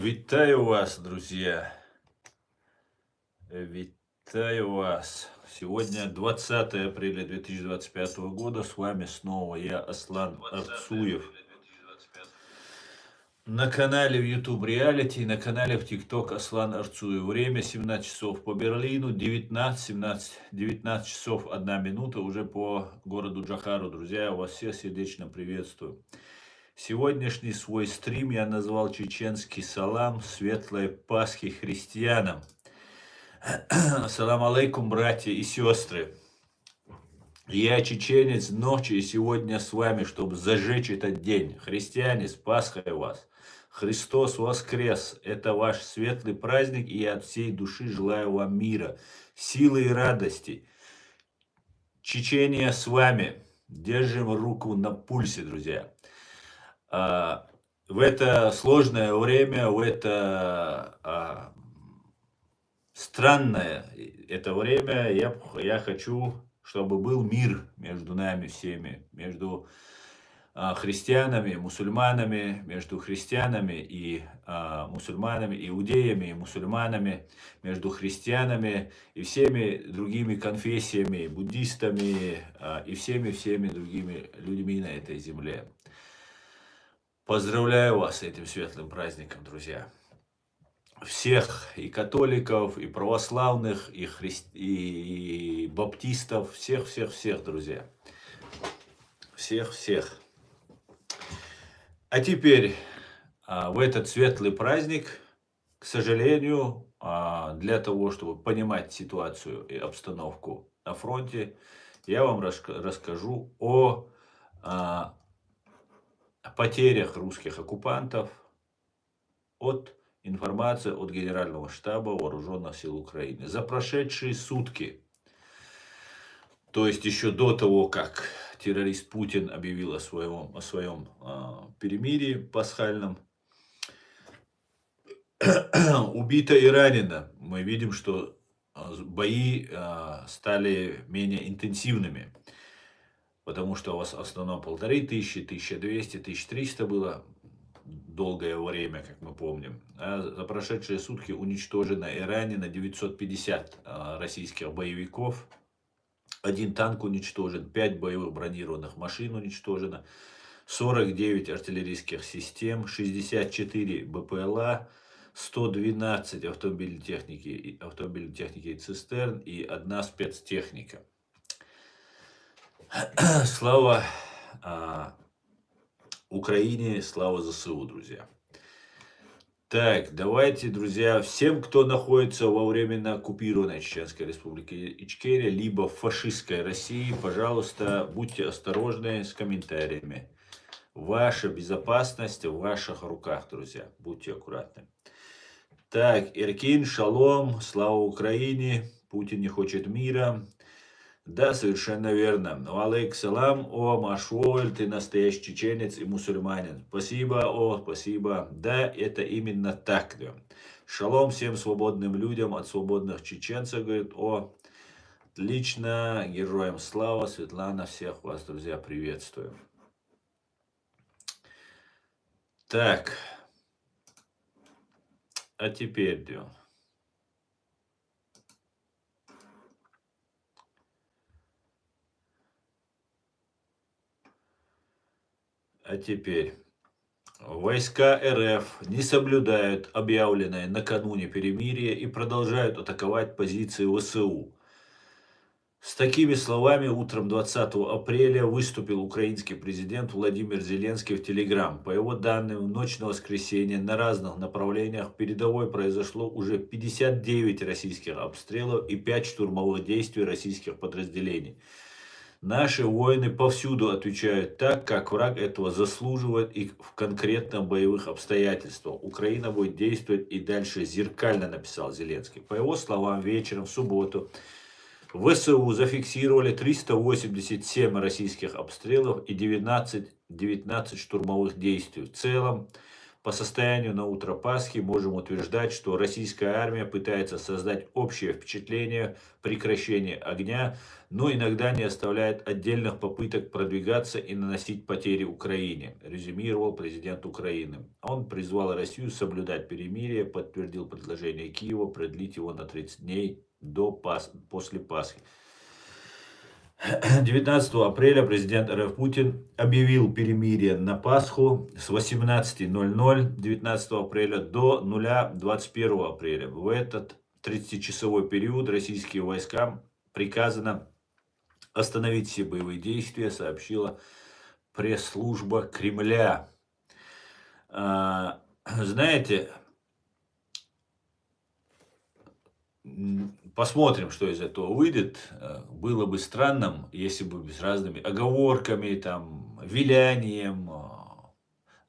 Витаю вас, друзья! Витаю вас! Сегодня 20 апреля 2025 года. С вами снова я, Аслан Арцуев. На канале в YouTube Reality, на канале в TikTok Аслан Арцуев. Время 17 часов по Берлину, 19 часов 1 минута уже по городу Джохару. Друзья, я вас всех сердечно приветствую. Сегодняшний свой стрим я назвал «Чеченский салам светлой Пасхи христианам». Салам алейкум, братья и сестры. Я чеченец ночи и сегодня с вами, чтобы зажечь этот день. Христиане, с Пасхой вас! Христос воскрес! Это ваш светлый праздник, и я от всей души желаю вам мира, силы и радости. Чечения с вами. Держим руку на пульсе, друзья. В это сложное время, в это странное это время я хочу, чтобы был мир между нами всеми, между христианами, мусульманами, между христианами и мусульманами, иудеями и мусульманами, между христианами и всеми другими конфессиями, буддистами и всеми другими людьми на этой земле. Поздравляю вас с этим светлым праздником, друзья. Всех, и католиков, и православных, и баптистов, всех, друзья. Всех. А теперь в этот светлый праздник, к сожалению, для того, чтобы понимать ситуацию и обстановку на фронте, я вам расскажу о потерях русских оккупантов от информации от Генерального штаба Вооруженных сил Украины. За прошедшие сутки, то есть еще до того, как террорист Путин объявил о своем перемирии пасхальном, убито и ранено. Мы видим, что бои стали менее интенсивными, потому что у вас в основном 1500, 1200, 1300 было долгое время, как мы помним. За прошедшие сутки уничтожено и ранено 950 российских боевиков. 1 танк уничтожен, 5 боевых бронированных машин уничтожено, 49 артиллерийских систем, 64 БПЛА, 112 автомобильной техники и цистерн и 1 спецтехника. Слава Украине, слава ЗСУ, друзья. Так, давайте, друзья, всем, кто находится во временно оккупированной Чеченской Республике Ичкерия, либо в фашистской России, пожалуйста, будьте осторожны с комментариями. Ваша безопасность в ваших руках, друзья. Будьте аккуратны. Так, Иркин, шалом, слава Украине, Путин не хочет мира. Да, совершенно верно. Алейк салам, Машволь, ты настоящий чеченец и мусульманин. Спасибо, спасибо. Да, это именно так. Да. Шалом всем свободным людям от свободных чеченцев, говорит, отлично, героям слава, Светлана, всех вас, друзья, приветствую. Так, а теперь, войска РФ не соблюдают объявленное накануне перемирие и продолжают атаковать позиции ВСУ. С такими словами утром 20 апреля выступил украинский президент Владимир Зеленский в Телеграм. По его данным, в ночь на воскресенье на разных направлениях передовой произошло уже 59 российских обстрелов и 5 штурмовых действий российских подразделений. Наши воины повсюду отвечают так, как враг этого заслуживает и в конкретных боевых обстоятельствах. Украина будет действовать и дальше зеркально, написал Зеленский. По его словам, вечером в субботу ВСУ зафиксировали 387 российских обстрелов и 19 штурмовых действий. В целом, По состоянию на утро Пасхи можем утверждать, что российская армия пытается создать общее впечатление прекращения огня, но иногда не оставляет отдельных попыток продвигаться и наносить потери Украине, резюмировал президент Украины. Он призвал Россию соблюдать перемирие, подтвердил предложение Киева продлить его на 30 дней после Пасхи. 19 апреля президент РФ Путин объявил перемирие на Пасху с 18:00 19 апреля до 0 21 апреля. В этот 30-часовой период российским войскам приказано остановить все боевые действия, сообщила пресс-служба Кремля. Знаете, посмотрим, что из этого выйдет. Было бы странным, если бы с разными оговорками, там, вилянием,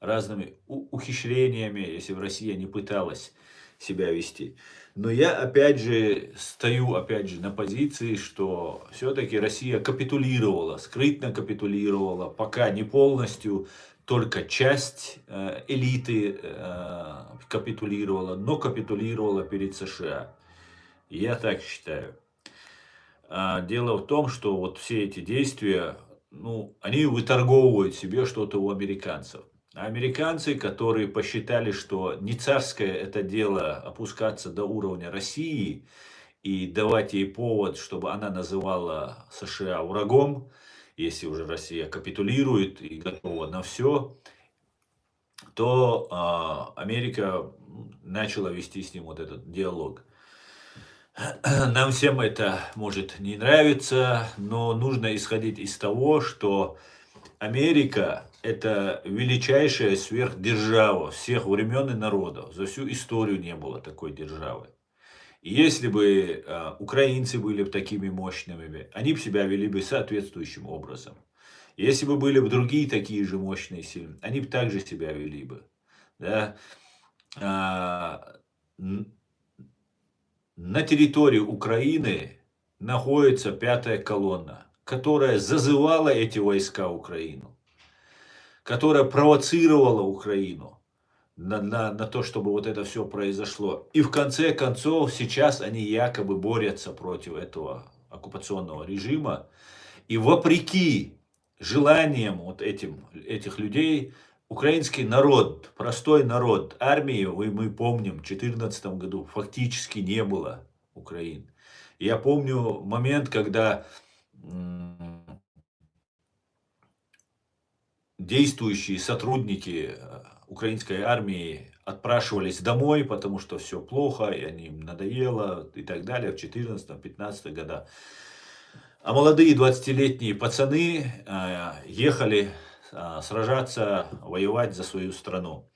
разными ухищрениями, если бы Россия не пыталась себя вести. Но я опять же стою на позиции, что все-таки Россия капитулировала, скрытно капитулировала, пока не полностью, только часть элиты капитулировала, но капитулировала перед США. Я так считаю. Дело в том, что вот все эти действия, они выторговывают себе что-то у американцев. А американцы, которые посчитали, что не царское это дело опускаться до уровня России и давать ей повод, чтобы она называла США врагом, если уже Россия капитулирует и готова на все, то Америка начала вести с ним вот этот диалог. Нам всем это может не нравиться, но нужно исходить из того, что Америка – это величайшая сверхдержава всех времен и народов. За всю историю не было такой державы. И если бы украинцы были бы такими мощными, они бы себя вели бы соответствующим образом. Если бы были бы другие такие же мощные силы, они бы также себя вели бы. Да? На территории Украины находится 5-я колонна, которая зазывала эти войска в Украину, которая провоцировала Украину на то, чтобы вот это все произошло. И в конце концов сейчас они якобы борются против этого оккупационного режима. И вопреки желаниям вот этих людей, украинский народ, простой народ, армии, мы помним, в 2014 году фактически не было Украины. Я помню момент, когда действующие сотрудники украинской армии отпрашивались домой, потому что все плохо, и им надоело и так далее, в 2014-2015 годах. А молодые 20-летние пацаны ехали сражаться, воевать за свою страну.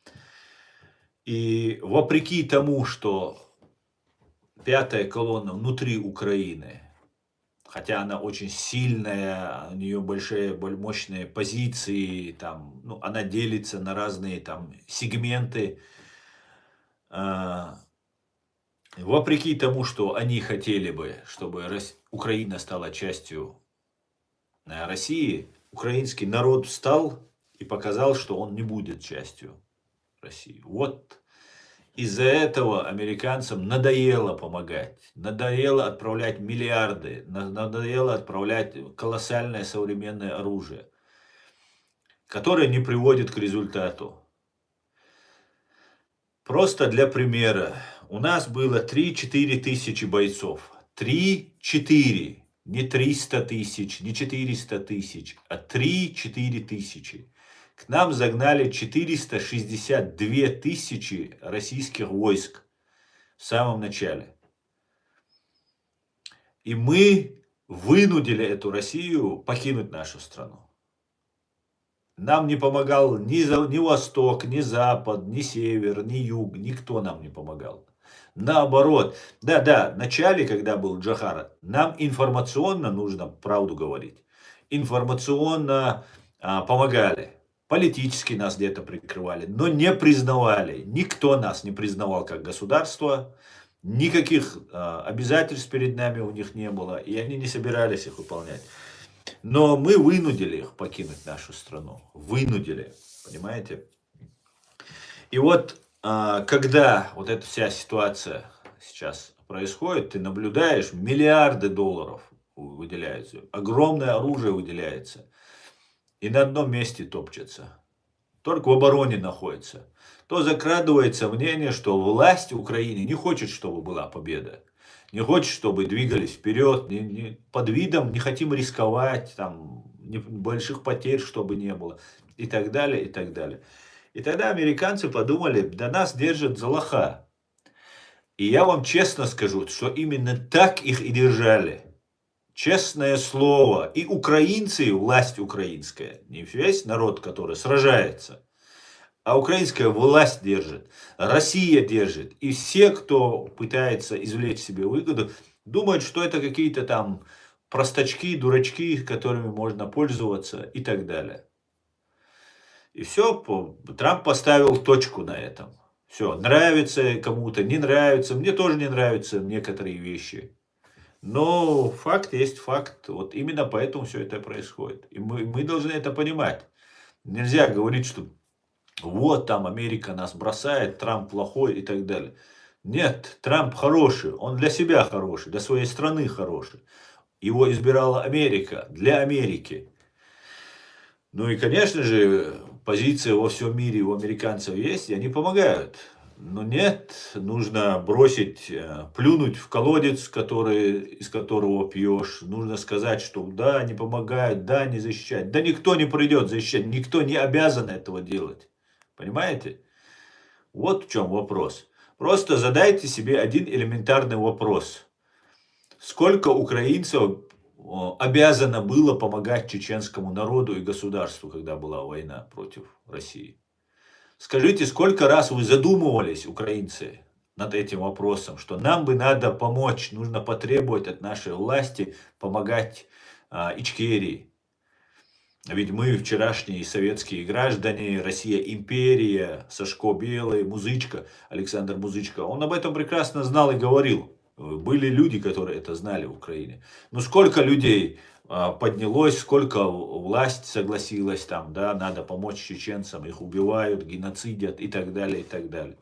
И вопреки тому, что 5-я колонна внутри Украины, хотя она очень сильная, у нее большие, мощные позиции, там, она делится на разные там сегменты. Вопреки тому, что они хотели бы, чтобы Украина стала частью России, украинский народ встал и показал, что он не будет частью России. Вот из-за этого американцам надоело помогать, надоело отправлять миллиарды, надоело отправлять колоссальное современное оружие, которое не приводит к результату. Просто для примера. У нас было 3-4 тысячи бойцов. 3-4. Не 300 тысяч, не 400 тысяч, а 3-4 тысячи. К нам загнали 462 тысячи российских войск в самом начале. И мы вынудили эту Россию покинуть нашу страну. Нам не помогал ни Восток, ни Запад, ни Север, ни Юг. Никто нам не помогал. Наоборот. Да, в начале, когда был Джохар, нам информационно, нужно правду говорить, информационно помогали. Политически нас где-то прикрывали, но не признавали. Никто нас не признавал как государство. Никаких обязательств перед нами у них не было. И они не собирались их выполнять. Но мы вынудили их покинуть нашу страну. Вынудили. Понимаете? И вот, когда вот эта вся ситуация сейчас происходит, ты наблюдаешь, миллиарды долларов выделяются, огромное оружие выделяется, и на одном месте топчется, только в обороне находится. То закрадывается мнение, что власть Украины не хочет, чтобы была победа. Не хочет, чтобы двигались вперед, под видом не хотим рисковать, там, больших потерь, чтобы не было, и так далее, и так далее. И тогда американцы подумали, да нас держат за лоха. И я вам честно скажу, что именно так их и держали. Честное слово. И украинцы, и власть украинская, не весь народ, который сражается, а украинская власть держит, Россия держит. И все, кто пытается извлечь себе выгоду, думают, что это какие-то там простачки, дурачки, которыми можно пользоваться и так далее. И все, Трамп поставил точку на этом. Все, нравится кому-то, не нравится. Мне тоже не нравятся некоторые вещи. Но факт есть факт. Вот именно поэтому все это происходит. И мы должны это понимать. Нельзя говорить, что вот там Америка нас бросает, Трамп плохой и так далее. Нет, Трамп хороший, он для себя хороший, для своей страны хороший. Его избирала Америка, для Америки. Ну и, конечно же, позиция во всем мире у американцев есть, и они помогают. Но нет, нужно бросить, плюнуть в колодец, из которого пьешь. Нужно сказать, что да, не помогают, да, не защищают. Да никто не придет защищать, никто не обязан этого делать. Понимаете? Вот в чем вопрос. Просто задайте себе один элементарный вопрос. Сколько украинцев обязано было помогать чеченскому народу и государству, когда была война против России? Скажите, сколько раз вы задумывались, украинцы, над этим вопросом, что нам бы надо помочь, нужно потребовать от нашей власти помогать Ичкерии? Ведь мы вчерашние советские граждане, Россия империя, Сашко Белый, Музычка, Александр Музычка, он об этом прекрасно знал и говорил. Были люди, которые это знали в Украине. Но сколько людей поднялось, сколько власть согласилась там, да, надо помочь чеченцам, их убивают, геноцидят и так далее, и так далее.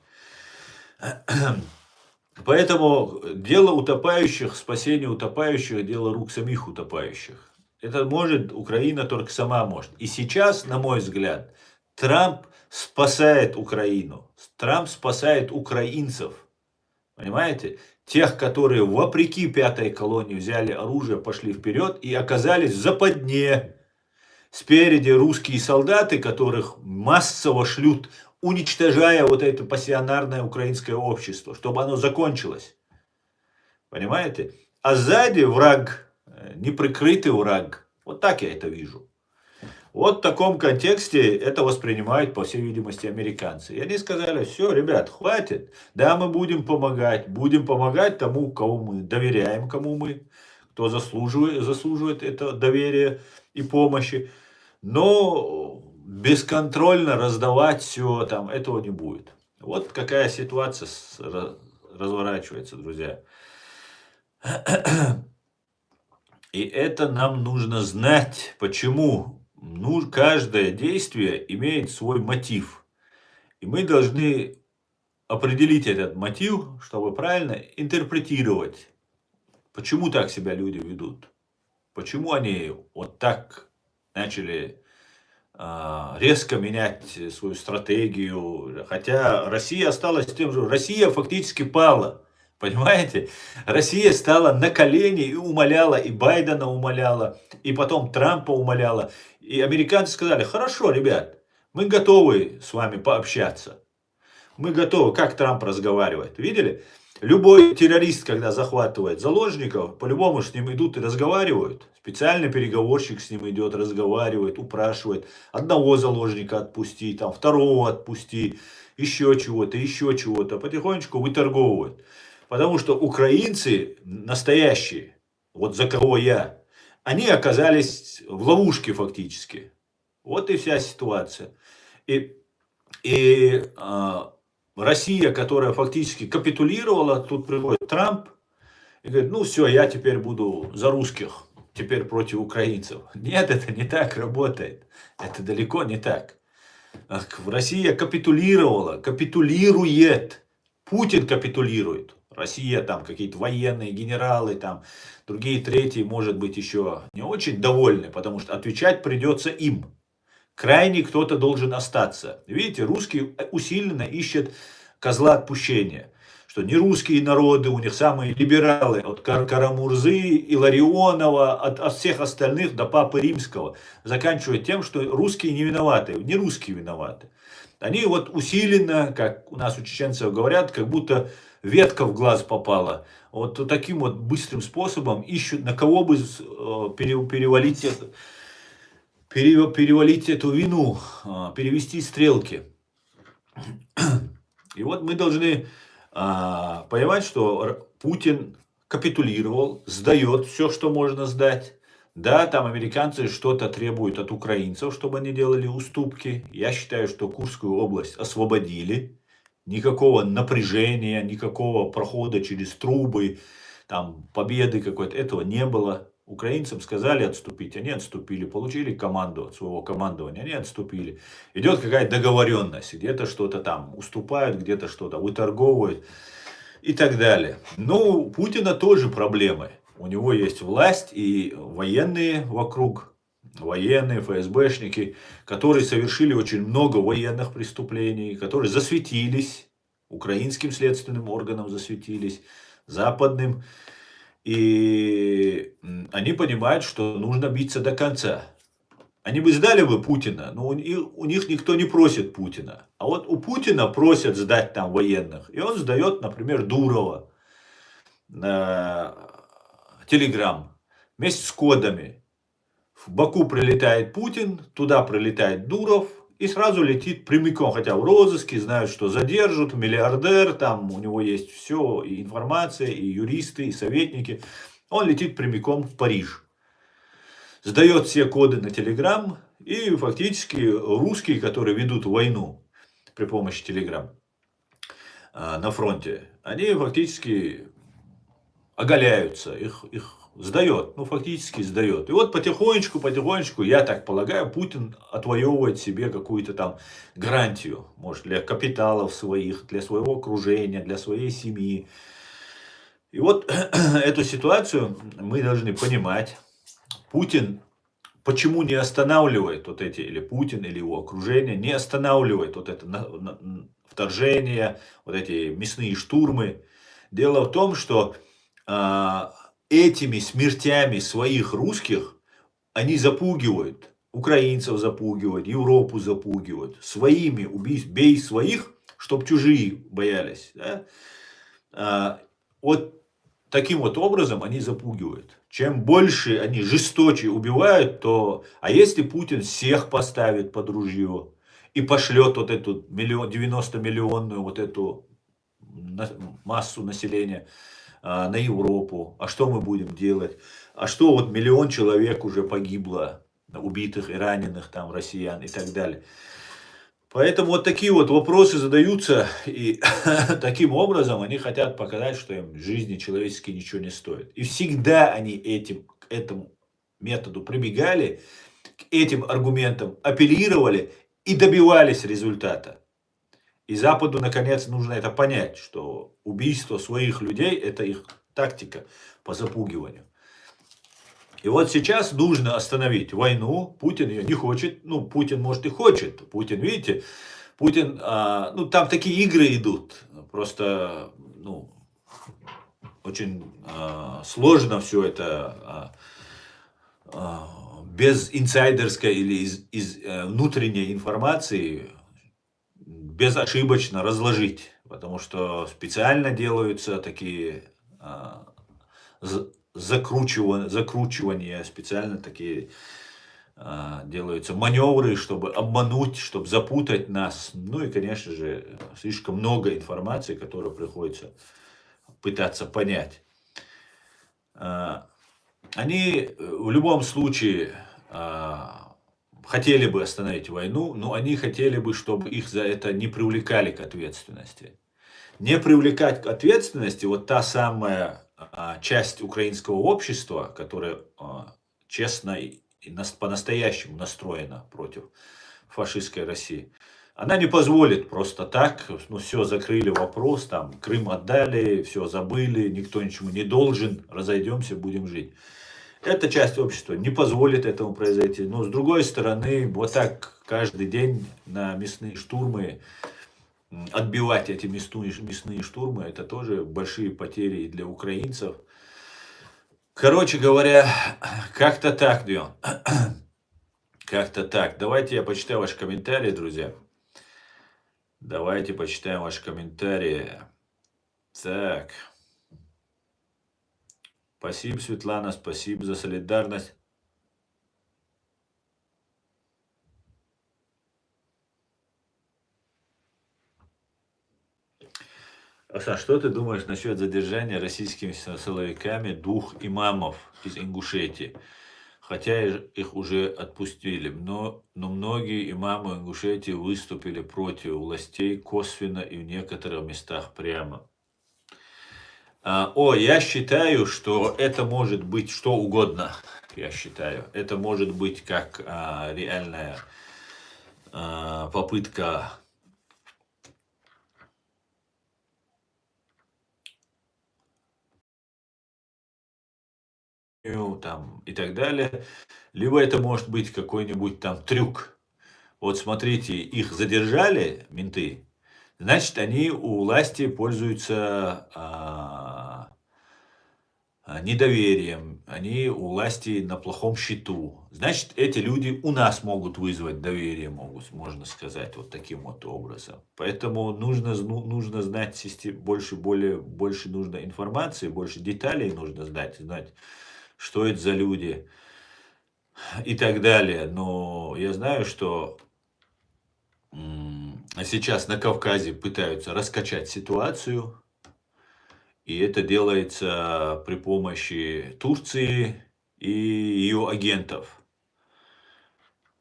Поэтому дело утопающих, спасение утопающих, дело рук самих утопающих. Это может Украина только сама может. И сейчас, на мой взгляд, Трамп спасает Украину. Трамп спасает украинцев. Понимаете? Тех, которые вопреки пятой колонии взяли оружие, пошли вперед и оказались в западне. Спереди русские солдаты, которых массово шлют, уничтожая вот это пассионарное украинское общество, чтобы оно закончилось. Понимаете? А сзади враг, неприкрытый враг. Вот так я это вижу. Вот в таком контексте это воспринимают, по всей видимости, американцы. И они сказали, все, ребят, хватит. Да, мы будем помогать тому, кому мы доверяем, кто заслуживает это доверие и помощи. Но бесконтрольно раздавать все, там, этого не будет. Вот какая ситуация разворачивается, друзья. И это нам нужно знать, почему. Каждое действие имеет свой мотив. И мы должны определить этот мотив, чтобы правильно интерпретировать, почему так себя люди ведут. Почему они вот так начали резко менять свою стратегию. Хотя Россия осталась тем же. Россия фактически пала. Понимаете? Россия стала на колени и умоляла, и Байдена умоляла, и потом Трампа умоляла. И американцы сказали, хорошо, ребят, мы готовы с вами пообщаться. Мы готовы, как Трамп разговаривает. Видели? Любой террорист, когда захватывает заложников, по-любому с ним идут и разговаривают. Специальный переговорщик с ним идет, разговаривает, упрашивает. Одного заложника отпусти, там, второго отпусти, еще чего-то. Потихонечку выторговывают. Потому что украинцы настоящие, вот за кого я, они оказались в ловушке фактически. Вот и вся ситуация. И Россия, которая фактически капитулировала, тут приходит Трамп и говорит, ну все, я теперь буду за русских, теперь против украинцев. Нет, это не так работает. Это далеко не так. Россия капитулировала, капитулирует. Путин капитулирует. Россия, там какие-то военные, генералы, там другие, третьи, может быть, еще не очень довольны, потому что отвечать придется им. Крайне кто-то должен остаться. Видите, русские усиленно ищут козла отпущения. Что не русские народы, у них самые либералы, от Карамурзы, Илларионова, от всех остальных до Папы Римского, заканчивая тем, что русские не виноваты, не русские виноваты. Они вот усиленно, как у нас у чеченцев говорят, как будто ветка в глаз попала. Вот таким вот быстрым способом ищут, на кого бы перевалить эту вину, перевести стрелки. И вот мы должны понимать, что Путин капитулировал, сдает все, что можно сдать. Да, там американцы что-то требуют от украинцев, чтобы они делали уступки. Я считаю, что Курскую область освободили. Никакого напряжения, никакого прохода через трубы, там, победы какой-то, этого не было. Украинцам сказали отступить, они отступили, получили команду от своего командования, они отступили. Идет какая-то договоренность, где-то что-то там уступают, где-то что-то выторговывают и так далее. Но у Путина тоже проблемы. У него есть власть и военные вокруг, военные, ФСБшники, которые совершили очень много военных преступлений, которые засветились, украинским следственным органам засветились, западным. И они понимают, что нужно биться до конца. Они бы сдали бы Путина, но у них никто не просит Путина. А вот у Путина просят сдать там военных. И он сдает, например, Дурова на Телеграм вместе с кодами. В Баку прилетает Путин, туда прилетает Дуров и сразу летит прямиком, хотя в розыске, знают, что задержат, миллиардер, там у него есть все, и информация, и юристы, и советники. Он летит прямиком в Париж. Сдает все коды на Телеграм, и фактически русские, которые ведут войну при помощи Телеграм на фронте, они фактически оголяются, их сдает, ну фактически сдает. И вот потихонечку, я так полагаю, Путин отвоевывает себе какую-то там гарантию, может, для капиталов своих, для своего окружения, для своей семьи. И вот эту ситуацию мы должны понимать. Путин почему не останавливает вот эти, или Путин, или его окружение, не останавливает вот это вторжение, вот эти мясные штурмы. Дело в том, что этими смертями своих русских они запугивают, украинцев запугивают, Европу запугивают. Своими убийств, бей своих, чтоб чужие боялись. Да? Вот таким вот образом они запугивают. Чем больше они жесточе убивают, то... А если Путин всех поставит под ружье и пошлет вот эту 90-миллионную вот эту массу населения на Европу, а что мы будем делать? А что вот 1 миллион человек уже погибло, убитых и раненых там россиян и так далее. Поэтому вот такие вот вопросы задаются, и таким образом они хотят показать, что им жизни человеческие ничего не стоит. И всегда они к этому методу прибегали, к этим аргументам апеллировали и добивались результата. И Западу, наконец, нужно это понять, что убийство своих людей – это их тактика по запугиванию. И вот сейчас нужно остановить войну. Путин ее не хочет. Ну, Путин, может, и хочет. Путин, видите, Путин, ну, там такие игры идут. Просто, ну, очень сложно все это без инсайдерской или из внутренней информации безошибочно разложить, потому что специально делаются такие закручивания, специально такие делаются маневры, чтобы обмануть, чтобы запутать нас. Ну и, конечно же, слишком много информации, которую приходится пытаться понять. Они в любом случае хотели бы остановить войну, но они хотели бы, чтобы их за это не привлекали к ответственности. Не привлекать к ответственности вот та самая часть украинского общества, которая честно и по-настоящему настроена против фашистской России, она не позволит просто так, ну все, закрыли вопрос, там Крым отдали, все забыли, никто ничему не должен, разойдемся, будем жить. Эта часть общества не позволит этому произойти. Но с другой стороны, вот так каждый день на мясные штурмы, отбивать эти мясные штурмы, это тоже большие потери и для украинцев. Короче говоря, как-то так, Дион. Как-то так. Давайте я почитаю ваши комментарии, друзья. Давайте почитаем ваши комментарии. Так. Спасибо, Светлана, спасибо за солидарность. Оксан, что ты думаешь насчет задержания российскими силовиками 2 имамов из Ингушетии? Хотя их уже отпустили, но многие имамы Ингушетии выступили против властей косвенно и в некоторых местах прямо. Я считаю, что это может быть что угодно. Я считаю, это может быть как реальная попытка там и так далее, либо это может быть какой-нибудь там трюк. Вот смотрите, их задержали менты, значит, они у власти пользуются недоверием, они у власти на плохом счету. Значит, эти люди у нас могут вызвать доверие, можно сказать, вот таким вот образом. Поэтому нужно знать больше нужно информации, больше деталей нужно знать, что это за люди и так далее. Но я знаю, что сейчас на Кавказе пытаются раскачать ситуацию, и это делается при помощи Турции и ее агентов.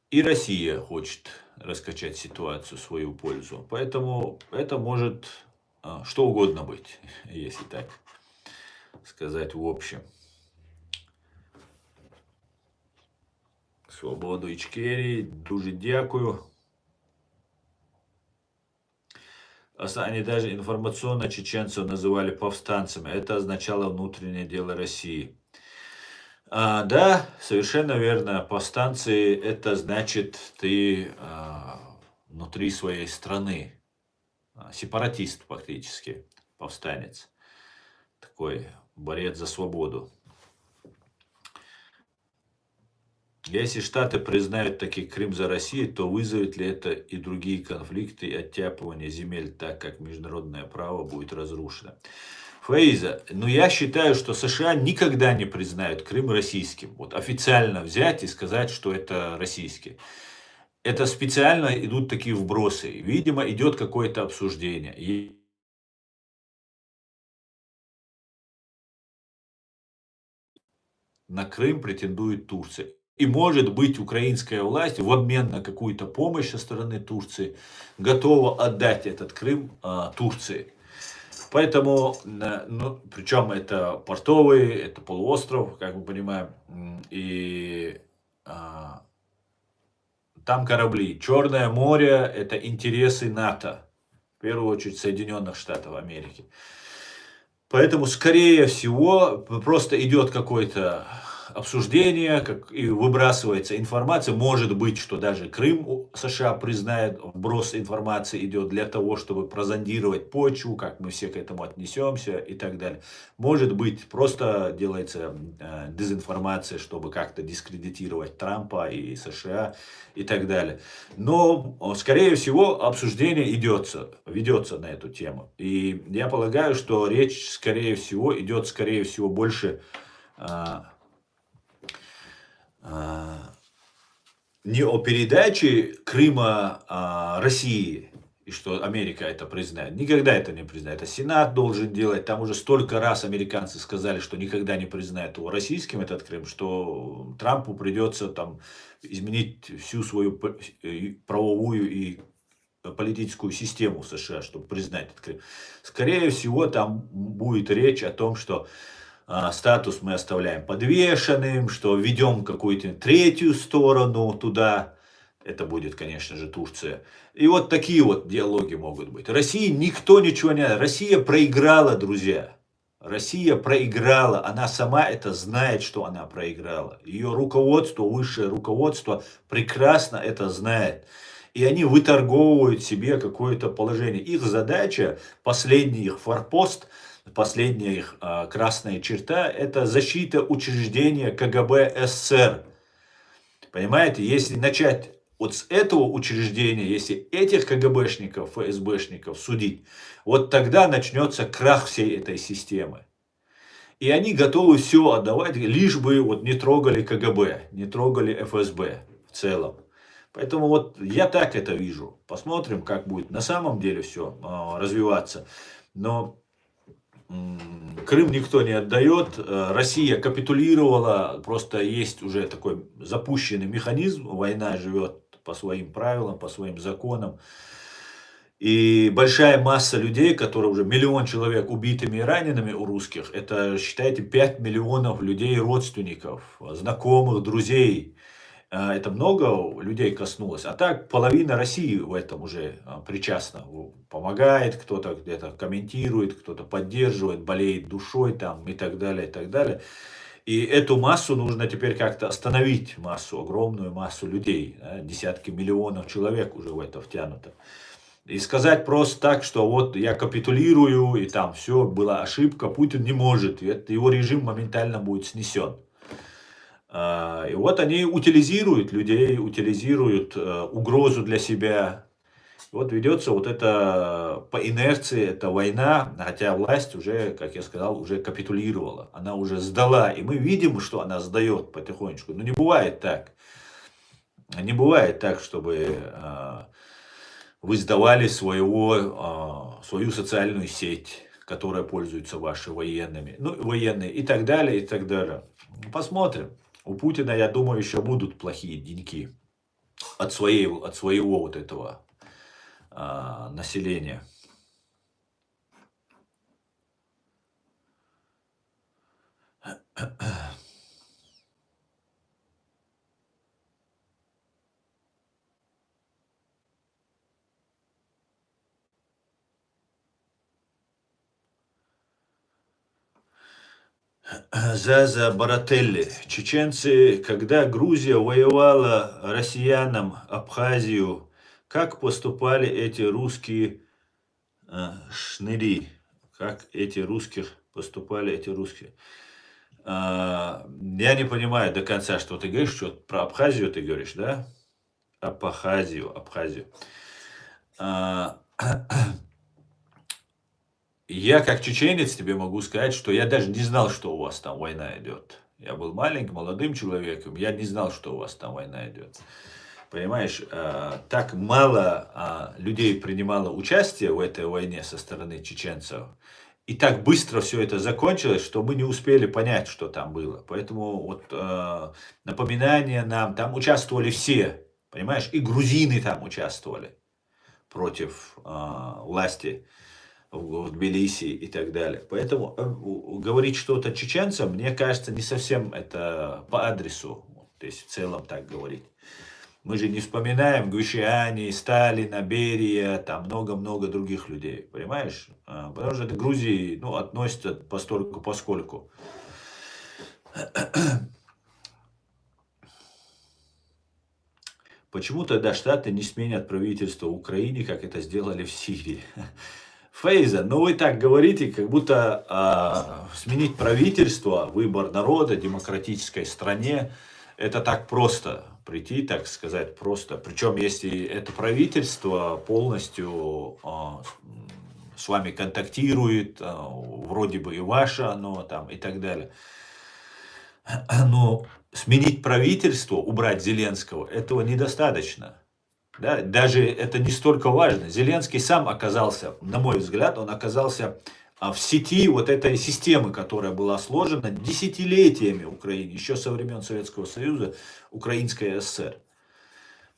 И Россия хочет раскачать ситуацию в свою пользу. Поэтому это может что угодно быть, если так сказать в общем. Свободу Ичкерии, дуже дякую. Они даже информационно чеченцев называли повстанцами. Это означало внутреннее дело России. Да, совершенно верно. Повстанцы – это значит, ты внутри своей страны. Сепаратист фактически, повстанец. Такой борец за свободу. Если Штаты признают таки Крым за Россией, то вызовет ли это и другие конфликты и оттяпывание земель, так как международное право будет разрушено? Фаиза, я считаю, что США никогда не признают Крым российским. Вот официально взять и сказать, что это российский. Это специально идут такие вбросы. Видимо, идет какое-то обсуждение. И на Крым претендует Турция. И может быть украинская власть в обмен на какую-то помощь со стороны Турции готова отдать этот Крым Турции. Поэтому, причем это портовый, это полуостров, как мы понимаем, и там корабли. Черное море – это интересы НАТО, в первую очередь Соединенных Штатов Америки. Поэтому, скорее всего, просто идет какое-то обсуждение, и выбрасывается информация. Может быть, что даже Крым США признает, вброс информации идет для того, чтобы прозондировать почву, как мы все к этому отнесемся и так далее. Может быть, просто делается дезинформация, чтобы как-то дискредитировать Трампа и США и так далее. Но, скорее всего, обсуждение ведется на эту тему. И я полагаю, что речь, скорее всего, идет, больше не о передаче Крыма России, и что Америка это признает. Никогда это не признает. Это Сенат должен делать. Там уже столько раз американцы сказали, что никогда не признают его российским, этот Крым, что Трампу придется там изменить всю свою правовую и политическую систему США, чтобы признать этот Крым. Скорее всего, там будет речь о том, что статус мы оставляем подвешенным, что ведем какую-то третью сторону туда, Это будет, конечно же, Турция. И вот такие вот диалоги могут быть. России никто ничего не... Россия проиграла, друзья. Россия проиграла. Она сама это знает, что она проиграла. Ее руководство, высшее руководство прекрасно это знает. И они выторговывают себе какое-то положение. Их задача, последний их форпост, последняя их красная черта, это защита учреждения КГБ СССР. Понимаете, если начать вот с этого учреждения, если этих КГБшников, ФСБшников судить, вот тогда начнется крах всей этой системы. И они готовы все отдавать, лишь бы вот не трогали КГБ, не трогали ФСБ в целом. Поэтому вот я так это вижу. Посмотрим, как будет на самом деле все развиваться. Но Крым никто не отдает, Россия капитулировала, просто есть уже такой запущенный механизм, война живет по своим правилам, по своим законам. И большая масса людей, которые уже миллион человек убитыми и ранеными у русских, это, считайте, 5 миллионов людей, родственников, знакомых, друзей. Это много людей коснулось. А так половина России в этом уже причастна. Помогает, кто-то где-то комментирует, кто-то поддерживает, болеет душой там и так далее, и так далее. И эту массу нужно теперь как-то остановить, массу, огромную массу людей. Да, десятки миллионов человек уже в это втянуто. И сказать просто так, что вот я капитулирую, и там все, была ошибка, Путин не может. И его режим моментально будет снесен. И вот они утилизируют людей, утилизируют угрозу для себя. Вот ведется вот это по инерции, это война, хотя власть уже, как я сказал, уже капитулировала. Она уже сдала, и мы видим, что она сдает потихонечку. Но не бывает так. Не бывает так, чтобы вы сдавали свою социальную сеть, которая пользуется ваши военными, ну, военные и так далее, и так далее. Посмотрим. У Путина, я думаю, еще будут плохие деньки от своего вот этого населения. Заза Барателли. Чеченцы, когда Грузия воевала россиянам Абхазию, как поступали эти русские шныри? Как эти русских поступали эти русские? Я не понимаю до конца, что ты говоришь, что про Абхазию ты говоришь, да? Абхазию. А, Я как чеченец тебе могу сказать, что я даже не знал, что у вас там война идет. Я был маленьким, молодым человеком, я не знал, что у вас там война идет. Понимаешь, так мало людей принимало участие в этой войне со стороны чеченцев. И так быстро все это закончилось, что мы не успели понять, что там было. Поэтому вот напоминание нам, там участвовали все, понимаешь, и грузины там участвовали против власти в Тбилиси и так далее. Поэтому говорить что-то чеченцам, мне кажется, не совсем это по адресу. То есть в целом так говорить. Мы же не вспоминаем Гвишиани, Сталина, Берия, там много-много других людей, понимаешь? Потому что это Грузии, ну, относится постольку поскольку. Почему тогда Штаты не сменят правительство в Украине, как это сделали в Сирии? Фейза, ну вы так говорите, как будто сменить правительство, выбор народа, демократической стране, это так просто. Прийти, так сказать, просто. Причем, если это правительство полностью с вами контактирует, вроде бы и ваше оно там и так далее. Но сменить правительство, убрать Зеленского, этого недостаточно. Да? Даже это не столько важно. Зеленский сам оказался, на мой взгляд, он оказался в сети вот этой системы, которая была сложена десятилетиями в Украине, еще со времен Советского Союза, Украинская ССР.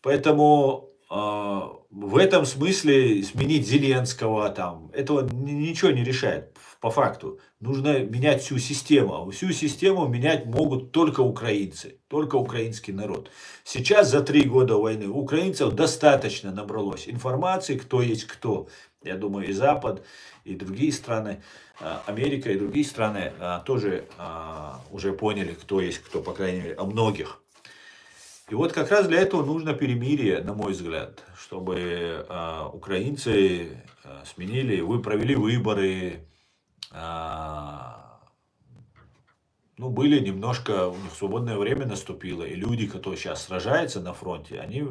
Поэтому в этом смысле сменить Зеленского там, этого ничего не решает по факту. Нужно менять всю систему. А всю систему менять могут только украинцы, только украинский народ. Сейчас за 3 года войны у украинцев достаточно набралось информации, кто есть кто. Я думаю, и Запад, и другие страны, Америка и другие страны тоже уже поняли, кто есть кто, по крайней мере, о многих. И вот как раз для этого нужно перемирие, на мой взгляд, чтобы украинцы сменили, вы провели выборы, ну, были немножко, у них свободное время наступило, и люди, которые сейчас сражаются на фронте, они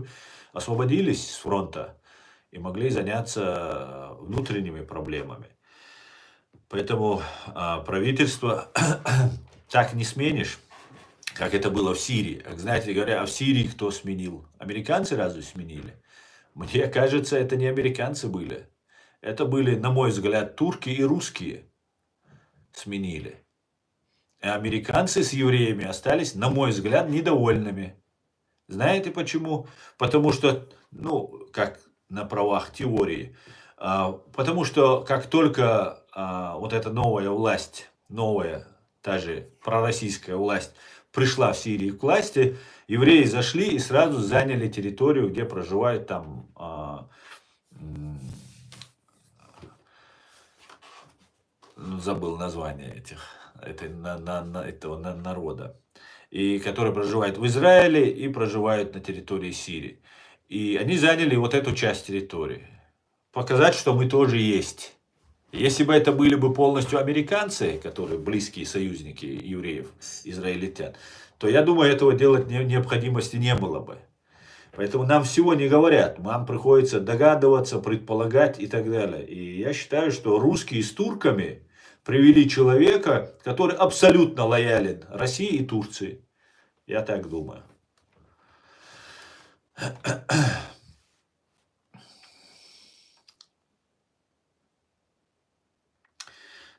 освободились с фронта и могли заняться внутренними проблемами. Поэтому правительство так не сменишь, как это было в Сирии. Как, знаете, говоря, а в Сирии кто сменил? Американцы разве сменили? Мне кажется, это не американцы были. Это были, на мой взгляд, турки и русские сменили. А американцы с евреями остались, на мой взгляд, недовольными. Знаете почему? Потому что, ну, как на правах теории, потому что как только вот эта новая власть, новая, та же пророссийская власть, пришла в Сирии к власти, евреи зашли и сразу заняли территорию, где проживают там, ну, забыл название этого народа, и которые проживают в Израиле и проживают на территории Сирии. И они заняли вот эту часть территории. Показать, что мы тоже есть. Если бы это были бы полностью американцы, которые близкие союзники евреев, израильтян, то я думаю, этого делать необходимости не было бы. Поэтому нам всего не говорят, нам приходится догадываться, предполагать и так далее. И я считаю, что русские с турками привели человека, который абсолютно лоялен России и Турции. Я так думаю.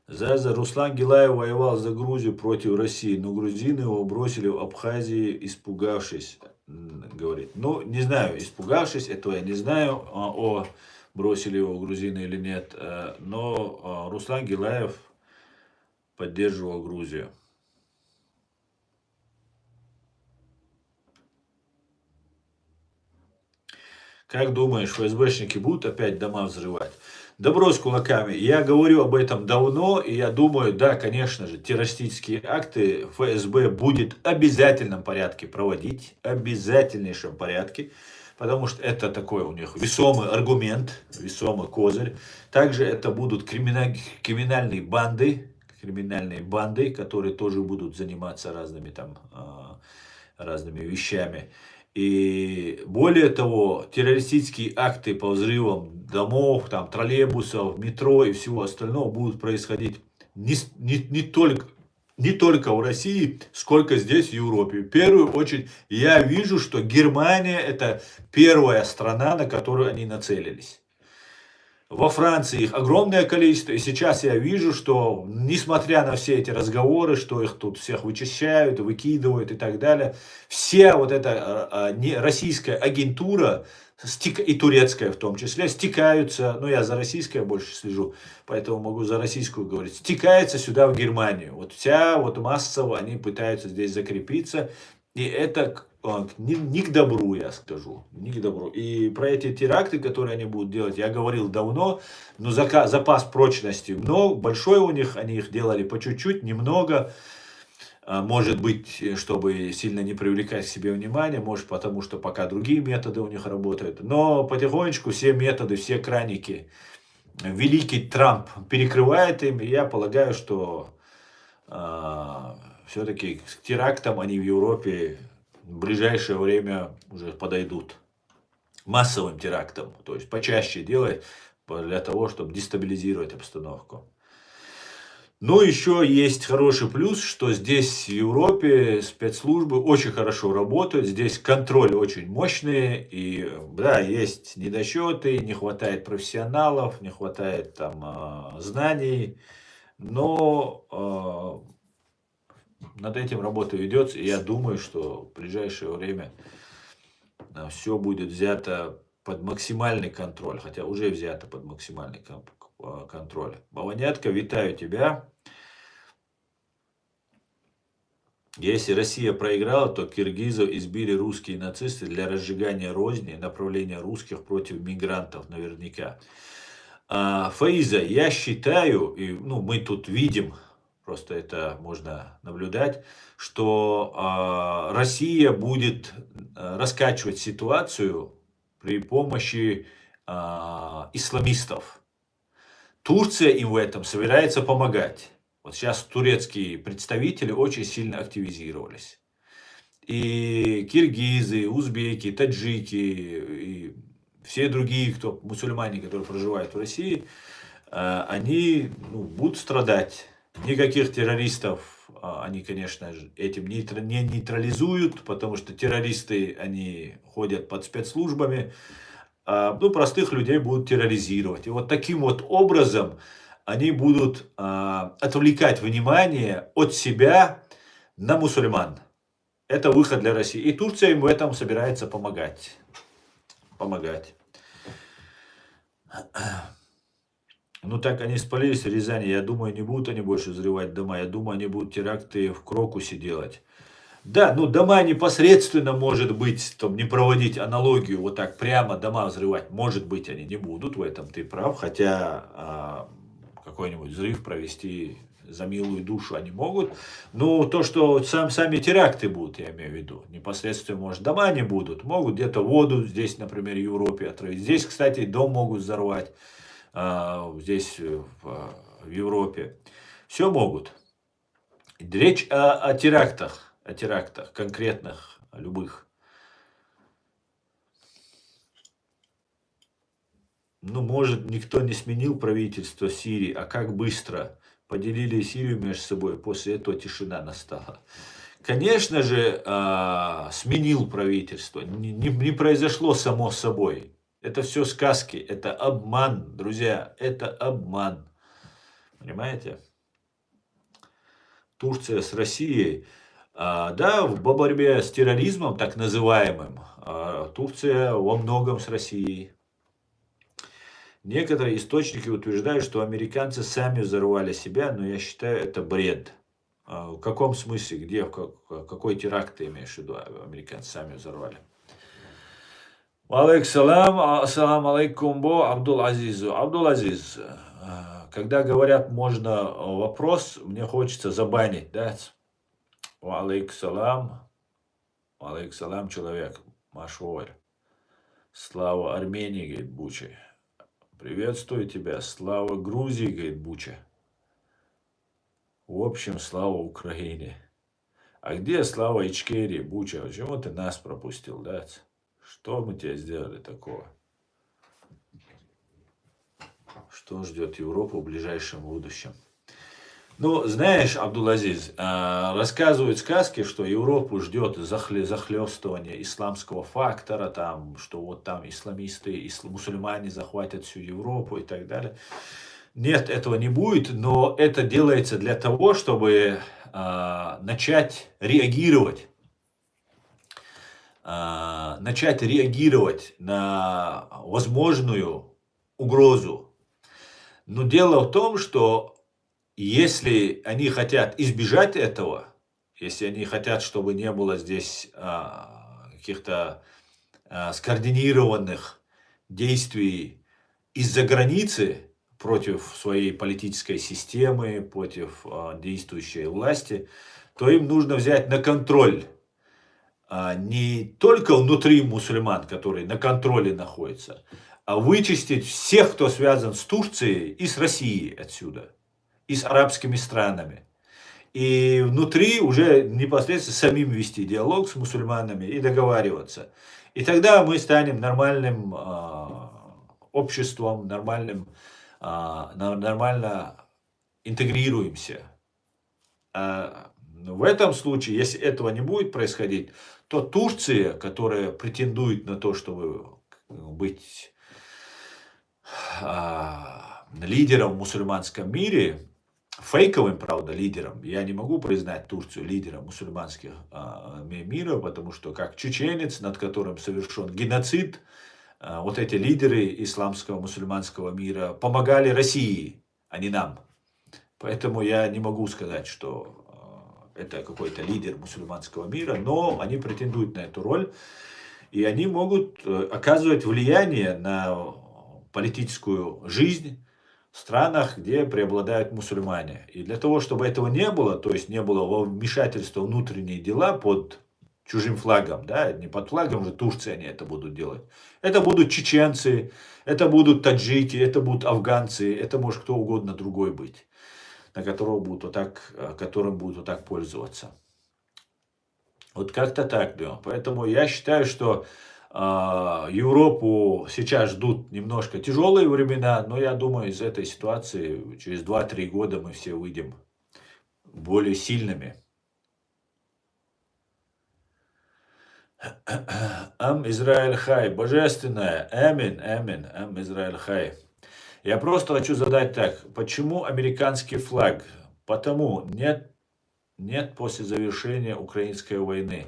Заза Руслан Гилаев воевал за Грузию против России, но грузины его бросили в Абхазии, испугавшись, говорит. Ну, не знаю, испугавшись, этого я не знаю, бросили его грузины или нет, но Руслан Гилаев поддерживал Грузию. Как думаешь, ФСБшники будут опять дома взрывать? Добро с кулаками. Я говорю об этом давно, и я думаю, да, конечно же, террористические акты ФСБ будет в обязательном порядке проводить, обязательнейшем порядке, потому что это такой у них весомый аргумент, весомый козырь. Также это будут криминальные банды, которые тоже будут заниматься разными там разными вещами. И более того, террористические акты по взрывам домов, там, троллейбусов, метро и всего остального будут происходить не только в России, сколько здесь в Европе. В первую очередь я вижу, что Германия это первая страна, на которую они нацелились. Во Франции их огромное количество, и сейчас я вижу, что несмотря на все эти разговоры, что их тут всех вычищают, выкидывают и так далее, вся вот эта российская агентура, и турецкая в том числе, стекаются, ну я за российское больше слежу, поэтому могу за российскую говорить, стекается сюда в Германию. Вот вся вот массово они пытаются здесь закрепиться, и это не к добру, я скажу, не к добру. И про эти теракты, которые они будут делать, я говорил давно, но запас прочности большой у них, они их делали по чуть-чуть, немного. Может быть, чтобы сильно не привлекать к себе внимание, может потому, что пока другие методы у них работают. Но потихонечку все методы, все краники великий Трамп перекрывает им, и я полагаю, что все-таки к терактам они в Европе в ближайшее время уже подойдут. Массовым терактам, то есть почаще делать для того, чтобы дестабилизировать обстановку. Но еще есть хороший плюс, что здесь в Европе спецслужбы очень хорошо работают, здесь контроль очень мощный, и да, есть недочеты, не хватает профессионалов, не хватает там знаний, но над этим работа ведется, и я думаю, что в ближайшее время все будет взято под максимальный контроль, хотя уже взято под максимальный контроль. Бавонятка, витаю тебя. Если Россия проиграла, то киргизов избили русские нацисты для разжигания розни и направления русских против мигрантов наверняка. Фаиза, я считаю, и мы тут видим, просто это можно наблюдать, что Россия будет раскачивать ситуацию при помощи исламистов. Турция им в этом собирается помогать. Вот сейчас турецкие представители очень сильно активизировались. И киргизы, узбеки, таджики, и все другие, мусульмане, которые проживают в России, они будут страдать. Никаких террористов они, конечно же, этим не нейтрализуют, потому что террористы, они ходят под спецслужбами. Простых людей будут терроризировать. И вот таким вот образом они будут отвлекать внимание от себя на мусульман. Это выход для России. И Турция им в этом собирается помогать. Так они спалились в Рязани. Я думаю, не будут они больше взрывать дома. Я думаю, они будут теракты в Крокусе делать. Да, дома непосредственно, может быть, не проводить аналогию, вот так прямо дома взрывать, может быть, они не будут, в этом ты прав, хотя какой-нибудь взрыв провести за милую душу они могут. Но то, что сами теракты будут, я имею в виду, непосредственно, может, дома не будут, могут где-то воду здесь, например, в Европе отравить. Здесь, кстати, дом могут взорвать, здесь, в Европе. Все могут. Речь о терактах конкретных, любых. Может, никто не сменил правительство Сирии, а как быстро поделили Сирию между собой, после этого тишина настала. Конечно же, сменил правительство, не произошло само собой. Это все сказки, это обман, друзья, это обман. Понимаете? Турция с Россией. Да, в борьбе с терроризмом, так называемым, Турция во многом с Россией. Некоторые источники утверждают, что американцы сами взорвали себя, но я считаю, это бред. В каком смысле, где, какой теракт ты имеешь в виду, американцы сами взорвали? Ассаламу алейкум, Абдул-Азиз, когда говорят, можно вопрос, мне хочется забанить, да? Алейкум салам, человек, Машволь. Слава Армении, говорит Буча. Приветствую тебя. Слава Грузии, говорит Буча. В общем, слава Украине. А где слава Ичкерии, Буча? Почему ты нас пропустил, да? Что мы тебе сделали такого? Что ждет Европу в ближайшем будущем? Знаешь, Абдул-Азиз, рассказывают сказки, что Европу ждет захлестывание исламского фактора, что вот там исламисты, мусульмане захватят всю Европу и так далее. Нет, этого не будет, но это делается для того, чтобы начать реагировать на возможную угрозу. Но дело в том, что если они хотят избежать этого, если они хотят, чтобы не было здесь каких-то скоординированных действий из-за границы против своей политической системы, против действующей власти, то им нужно взять на контроль не только внутри мусульман, которые на контроле находятся, а вычистить всех, кто связан с Турцией и с Россией отсюда, и с арабскими странами. И внутри уже непосредственно самим вести диалог с мусульманами и договариваться. И тогда мы станем нормальным обществом, нормально интегрируемся. В этом случае, если этого не будет происходить, то Турция, которая претендует на то, чтобы быть лидером в мусульманском мире, фейковым, правда, лидером, я не могу признать Турцию лидером мусульманских мира, потому что как чеченец, над которым совершен геноцид, вот эти лидеры исламского, мусульманского мира помогали России, а не нам. Поэтому я не могу сказать, что это какой-то лидер мусульманского мира, но они претендуют на эту роль. И они могут оказывать влияние на политическую жизнь в странах, где преобладают мусульмане. И для того, чтобы этого не было, то есть не было вмешательства в внутренние дела под чужим флагом, да, не под флагом же Турции они это будут делать. Это будут чеченцы, это будут таджики, это будут афганцы, это может кто угодно другой быть, на которого будут вот так, которым будут вот так пользоваться. Вот как-то так, да. Поэтому я считаю, что Европу сейчас ждут немножко тяжелые времена, но я думаю, из этой ситуации через 2-3 года мы все выйдем более сильными. Ам Израиль Хай, божественная, амин, амин, Ам Израиль Хай. Я просто хочу задать так, почему американский флаг? Потому нет после завершения украинской войны.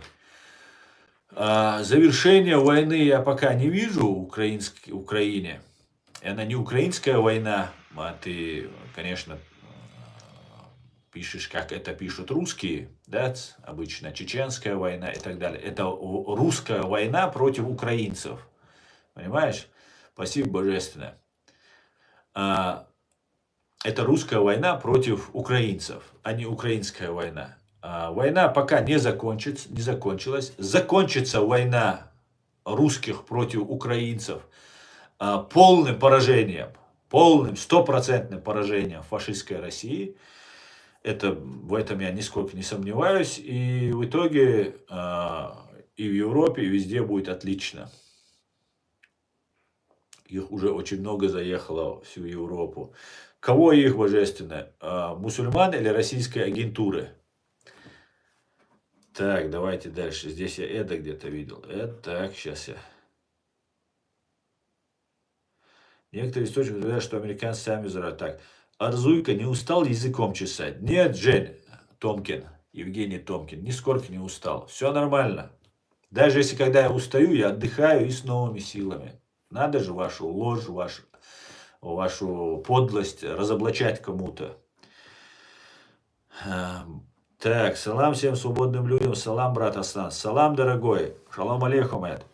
Завершения войны я пока не вижу в Украине. Она не украинская война, а ты, конечно, пишешь, как это пишут русские, да, обычно чеченская война и так далее. Это русская война против украинцев. Понимаешь? Спасибо, божественно. Это русская война против украинцев, а не украинская война. Война пока не закончилась. Закончится война русских против украинцев полным поражением, полным, стопроцентным поражением фашистской России. В этом я нисколько не сомневаюсь. И в итоге и в Европе, и везде будет отлично. Их уже очень много заехало в всю Европу. Кого их, божественно? Мусульман или российской агентуры? Так, давайте дальше. Здесь я это где-то видел. Так, сейчас я. Некоторые источники говорят, что американцы сами взорвали. Так, Арзуйка не устал языком чесать? Нет, Жень Томкин, Евгений Томкин, нисколько не устал. Все нормально. Даже если когда я устаю, я отдыхаю и с новыми силами. Надо же вашу ложь, вашу подлость разоблачать кому-то. Так, салам всем свободным людям, салам, брат Аслан, салам, дорогой, шалом алейхум, Эд.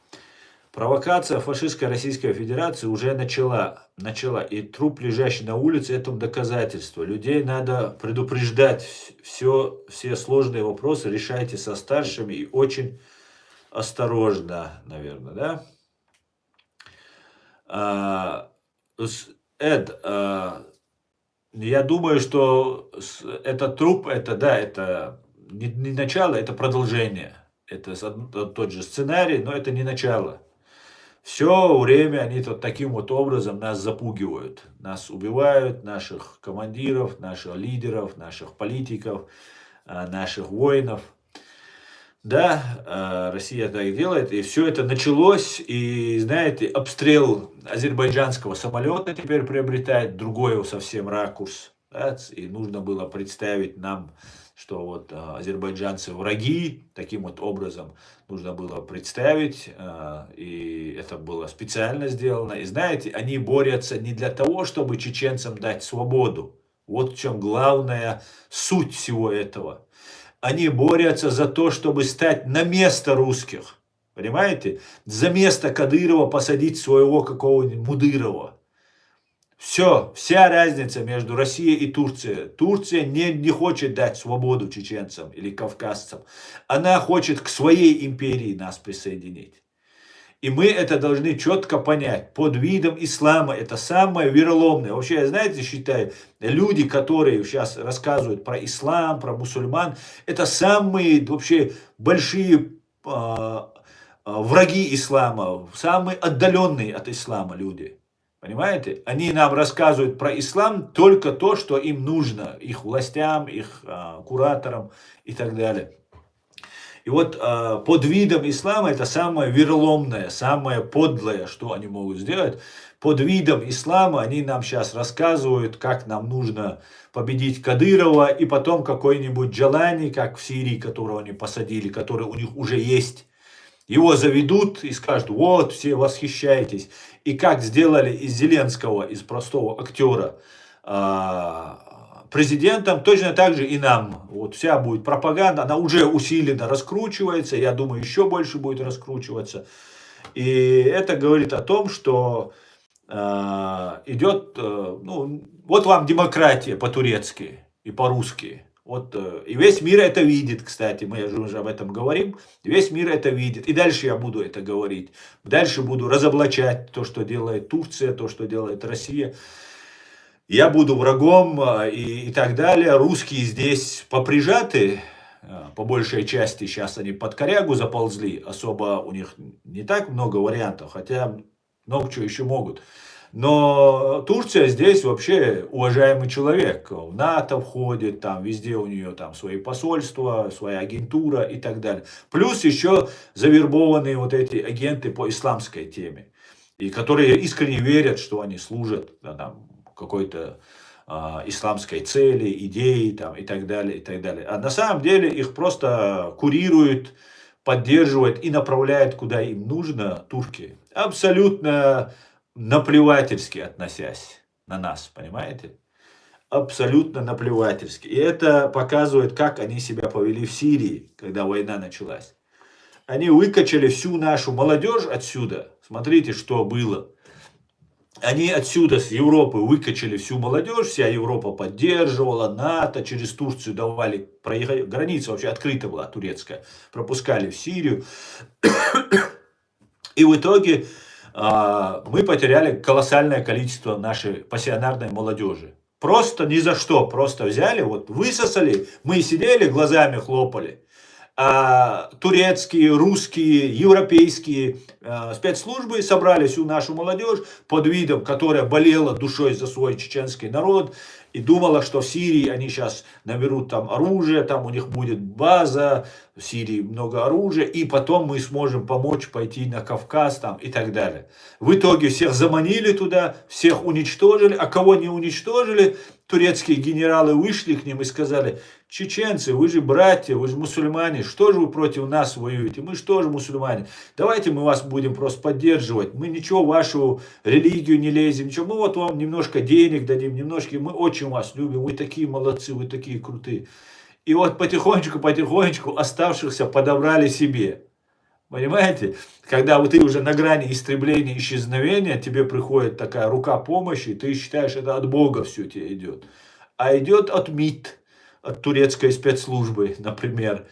Провокация фашистской Российской Федерации уже начала, и труп, лежащий на улице, этому доказательство. Людей надо предупреждать, все сложные вопросы решайте со старшими и очень осторожно, наверное, да? Эд, я думаю, что этот труп, это не начало, это продолжение. Это тот же сценарий, но это не начало. Все время они таким вот образом нас запугивают. Нас убивают, наших командиров, наших лидеров, наших политиков, наших воинов. Да, Россия так делает, и все это началось, и, знаете, обстрел азербайджанского самолета теперь приобретает другой совсем ракурс, да, и нужно было представить нам, что вот азербайджанцы враги, таким вот образом нужно было представить, и это было специально сделано, и знаете, они борются не для того, чтобы чеченцам дать свободу, вот в чем главная суть всего этого. Они борются за то, чтобы стать на место русских. Понимаете? За место Кадырова посадить своего какого-нибудь Мудырова. Все, вся разница между Россией и Турцией. Турция не хочет дать свободу чеченцам или кавказцам. Она хочет к своей империи нас присоединить. И мы это должны четко понять. Под видом ислама это самое вероломное. Вообще, я, знаете, считаю, люди, которые сейчас рассказывают про ислам, про мусульман, это самые вообще большие враги ислама, самые отдаленные от ислама люди. Понимаете? Они нам рассказывают про ислам только то, что им нужно. Их властям, их кураторам и так далее. И вот под видом ислама это самое вероломное, самое подлое, что они могут сделать. Под видом ислама они нам сейчас рассказывают, как нам нужно победить Кадырова, и потом какой-нибудь Джалани, как в Сирии, которого они посадили, который у них уже есть. Его заведут и скажут, вот, все восхищаетесь. И как сделали из Зеленского, из простого актера, президентом, точно так же и нам. Вот вся будет пропаганда, она уже усиленно раскручивается, я думаю, еще больше будет раскручиваться. И это говорит о том, что идет, ну, вот вам демократия по-турецки и по-русски. Вот, и весь мир это видит, кстати, мы же уже об этом говорим, весь мир это видит. И дальше я буду это говорить. Дальше буду разоблачать то, что делает Турция, то, что делает Россия. Я буду врагом и так далее. Русские здесь поприжаты, по большей части сейчас они под корягу заползли. Особо у них не так много вариантов, хотя много чего еще могут. Но Турция здесь вообще уважаемый человек. В НАТО входит, там везде у нее там свои посольства, своя агентура и так далее. Плюс еще завербованные вот эти агенты по исламской теме. И которые искренне верят, что они служат там, какой-то исламской цели, идеи там, и так далее, и так далее. А на самом деле их просто курируют, поддерживают и направляют куда им нужно турки. Абсолютно наплевательски относясь на нас, понимаете? Абсолютно наплевательски. И это показывает, как они себя повели в Сирии, когда война началась. Они выкачали всю нашу молодежь отсюда. Смотрите, что было. Они отсюда, с Европы, выкачали всю молодежь, вся Европа поддерживала, НАТО через Турцию давали, граница вообще открыта была, турецкая, пропускали в Сирию. И в итоге мы потеряли колоссальное количество нашей пассионарной молодежи. Просто ни за что, просто взяли, вот высосали, мы сидели, глазами хлопали. А турецкие, русские, европейские спецслужбы собрали всю нашу молодежь под видом, которая болела душой за свой чеченский народ и думала, что в Сирии они сейчас наберут там оружие, там у них будет база, в Сирии много оружия, и потом мы сможем помочь пойти на Кавказ там и так далее. В итоге всех заманили туда, всех уничтожили, а кого не уничтожили, турецкие генералы вышли к ним и сказали: чеченцы, вы же братья, вы же мусульмане, что же вы против нас воюете? Мы же тоже мусульмане. Давайте мы вас будем просто поддерживать. Мы ничего в вашу религию не лезем, ничего. Мы вот вам немножко денег дадим, немножко. Мы очень вас любим, вы такие молодцы, вы такие крутые. И вот потихонечку оставшихся подобрали себе. Понимаете? Когда вот ты уже на грани истребления, исчезновения, тебе приходит такая рука помощи, ты считаешь, это от Бога все тебе идет. А идет от МИД, от турецкой спецслужбы, например.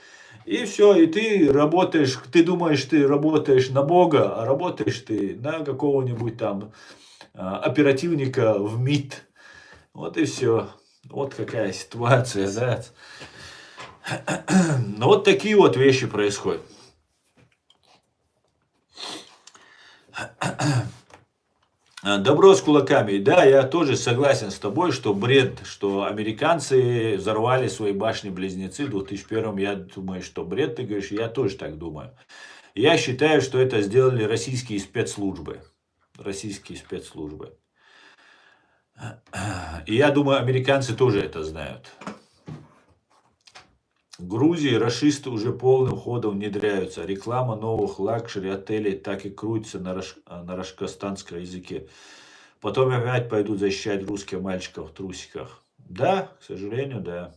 И все, и ты работаешь, ты думаешь, ты работаешь на Бога, а работаешь ты на какого-нибудь там оперативника в МИД. Вот и все. Вот какая ситуация, да. Ну вот такие вот вещи происходят. Добро с кулаками. Да, я тоже согласен с тобой, что бред, что американцы взорвали свои башни-близнецы в 2001. Я думаю, что бред, ты говоришь, я тоже так думаю. Я считаю, что это сделали российские спецслужбы. Российские спецслужбы. И я думаю, американцы тоже это знают. В Грузии рашисты уже полным ходом внедряются. Реклама новых лакшери-отелей так и крутится на рашкастанском языке. Потом опять пойдут защищать русских мальчиков в трусиках. Да, к сожалению, да.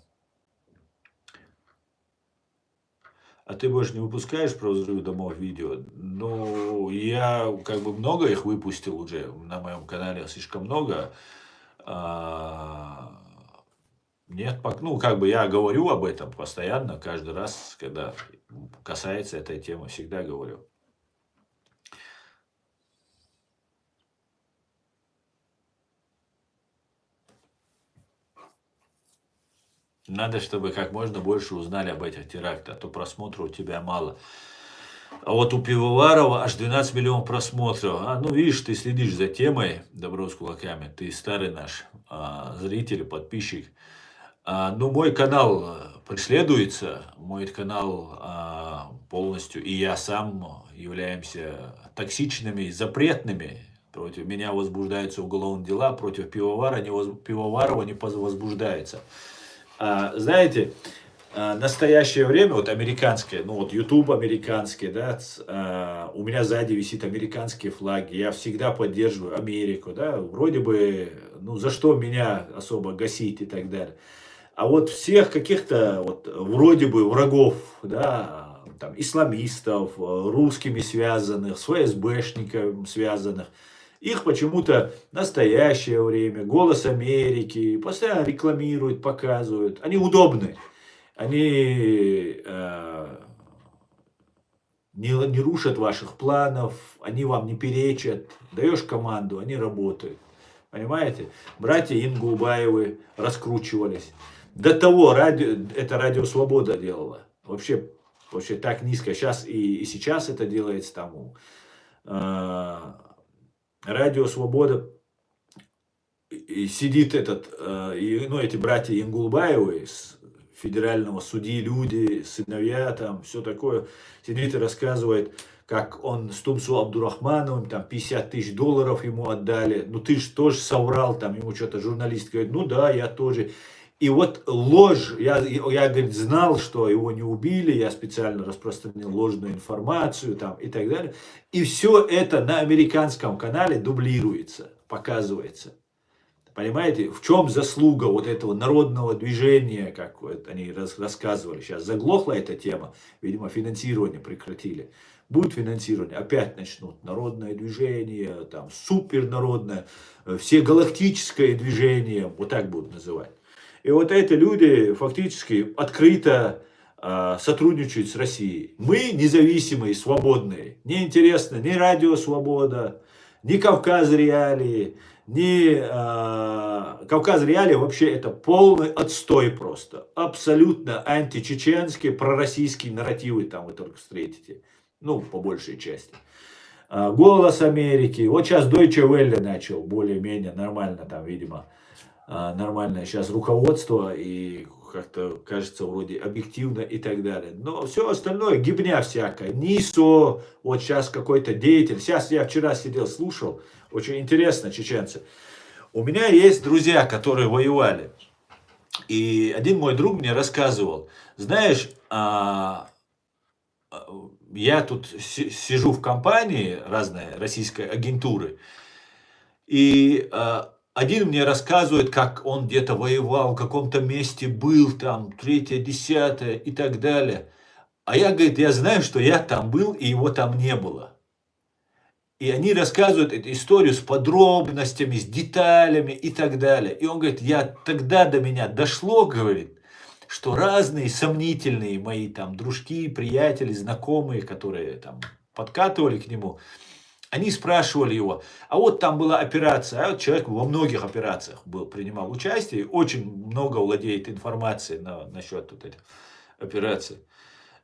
А ты больше не выпускаешь про взрыв домов видео? Ну, я как бы много их выпустил уже на моем канале, слишком много. Нет, ну как бы я говорю об этом постоянно, каждый раз, когда касается этой темы, всегда говорю. Надо, чтобы как можно больше узнали об этих терактах, а то просмотров у тебя мало. А вот у Пивоварова аж 12 миллионов просмотров. Ну, видишь, ты следишь за темой, добро с кулаками. Ты старый наш зритель, подписчик. Ну, мой канал преследуется. Мой канал полностью, и я сам являемся токсичными, запретными. Против меня возбуждаются уголовные дела, против Пивоварова не возбуждается. Знаете, настоящее время, вот американское, ну вот YouTube американский, да, у меня сзади висит американские флаги, я всегда поддерживаю Америку, да, вроде бы, ну за что меня особо гасить и так далее. А вот всех каких-то вот вроде бы врагов, да, там, исламистов, русскими связанных, с ФСБшниками связанных, их почему-то настоящее время, Голос Америки, постоянно рекламируют, показывают. Они удобны. Они не рушат ваших планов, они вам не перечат. Даешь команду, они работают. Понимаете? Братья Ингулбаевы раскручивались. До того это Радио Свобода делала. Вообще так низко. Сейчас и сейчас это делается там. Радио Свобода. И сидит эти братья Ингулбаевы, федерального судьи, люди, сыновья, там, все такое, сидит и рассказывает, как он с Тумсу Абдурахмановым, там, 50 тысяч долларов ему отдали, ну, ты же тоже соврал, там, ему что-то журналист говорит, ну, да, я тоже. И вот ложь, я говорит, знал, что его не убили, я специально распространил ложную информацию, там, и так далее. И все это на американском канале дублируется, показывается. Понимаете, в чем заслуга вот этого народного движения, как вот они рассказывали. Сейчас заглохла эта тема, видимо, финансирование прекратили. Будет финансирование, опять начнут народное движение, там, супернародное, всегалактическое движение, вот так будут называть. И вот эти люди фактически открыто сотрудничают с Россией. Мы независимые, свободные. Не интересно ни Радио Свобода, ни Кавказ Реалии, Кавказ Реалии вообще это полный отстой просто. Абсолютно античеченские, пророссийские нарративы там вы только встретите. Ну, по большей части. Голос Америки. Вот сейчас Deutsche Welle начал более-менее нормально там, видимо, нормальное сейчас руководство и как-то кажется вроде объективно и так далее. Но все остальное гибня всякая. НИСО, вот сейчас какой-то деятель. Сейчас я вчера сидел, слушал. Очень интересно, чеченцы. У меня есть друзья, которые воевали. И один мой друг мне рассказывал. Знаешь, я тут сижу в компании разной российской агентуры. И один мне рассказывает, как он где-то воевал, в каком-то месте был, там, 3-е, 10-е и так далее. А я, говорит, я знаю, что я там был, и его там не было. И они рассказывают эту историю с подробностями, с деталями и так далее. И он говорит, тогда до меня дошло, говорит, что разные сомнительные мои там дружки, приятели, знакомые, которые там подкатывали к нему, они спрашивали его, а вот там была операция, а вот человек во многих операциях принимал участие, очень много владеет информацией насчет вот этих операций.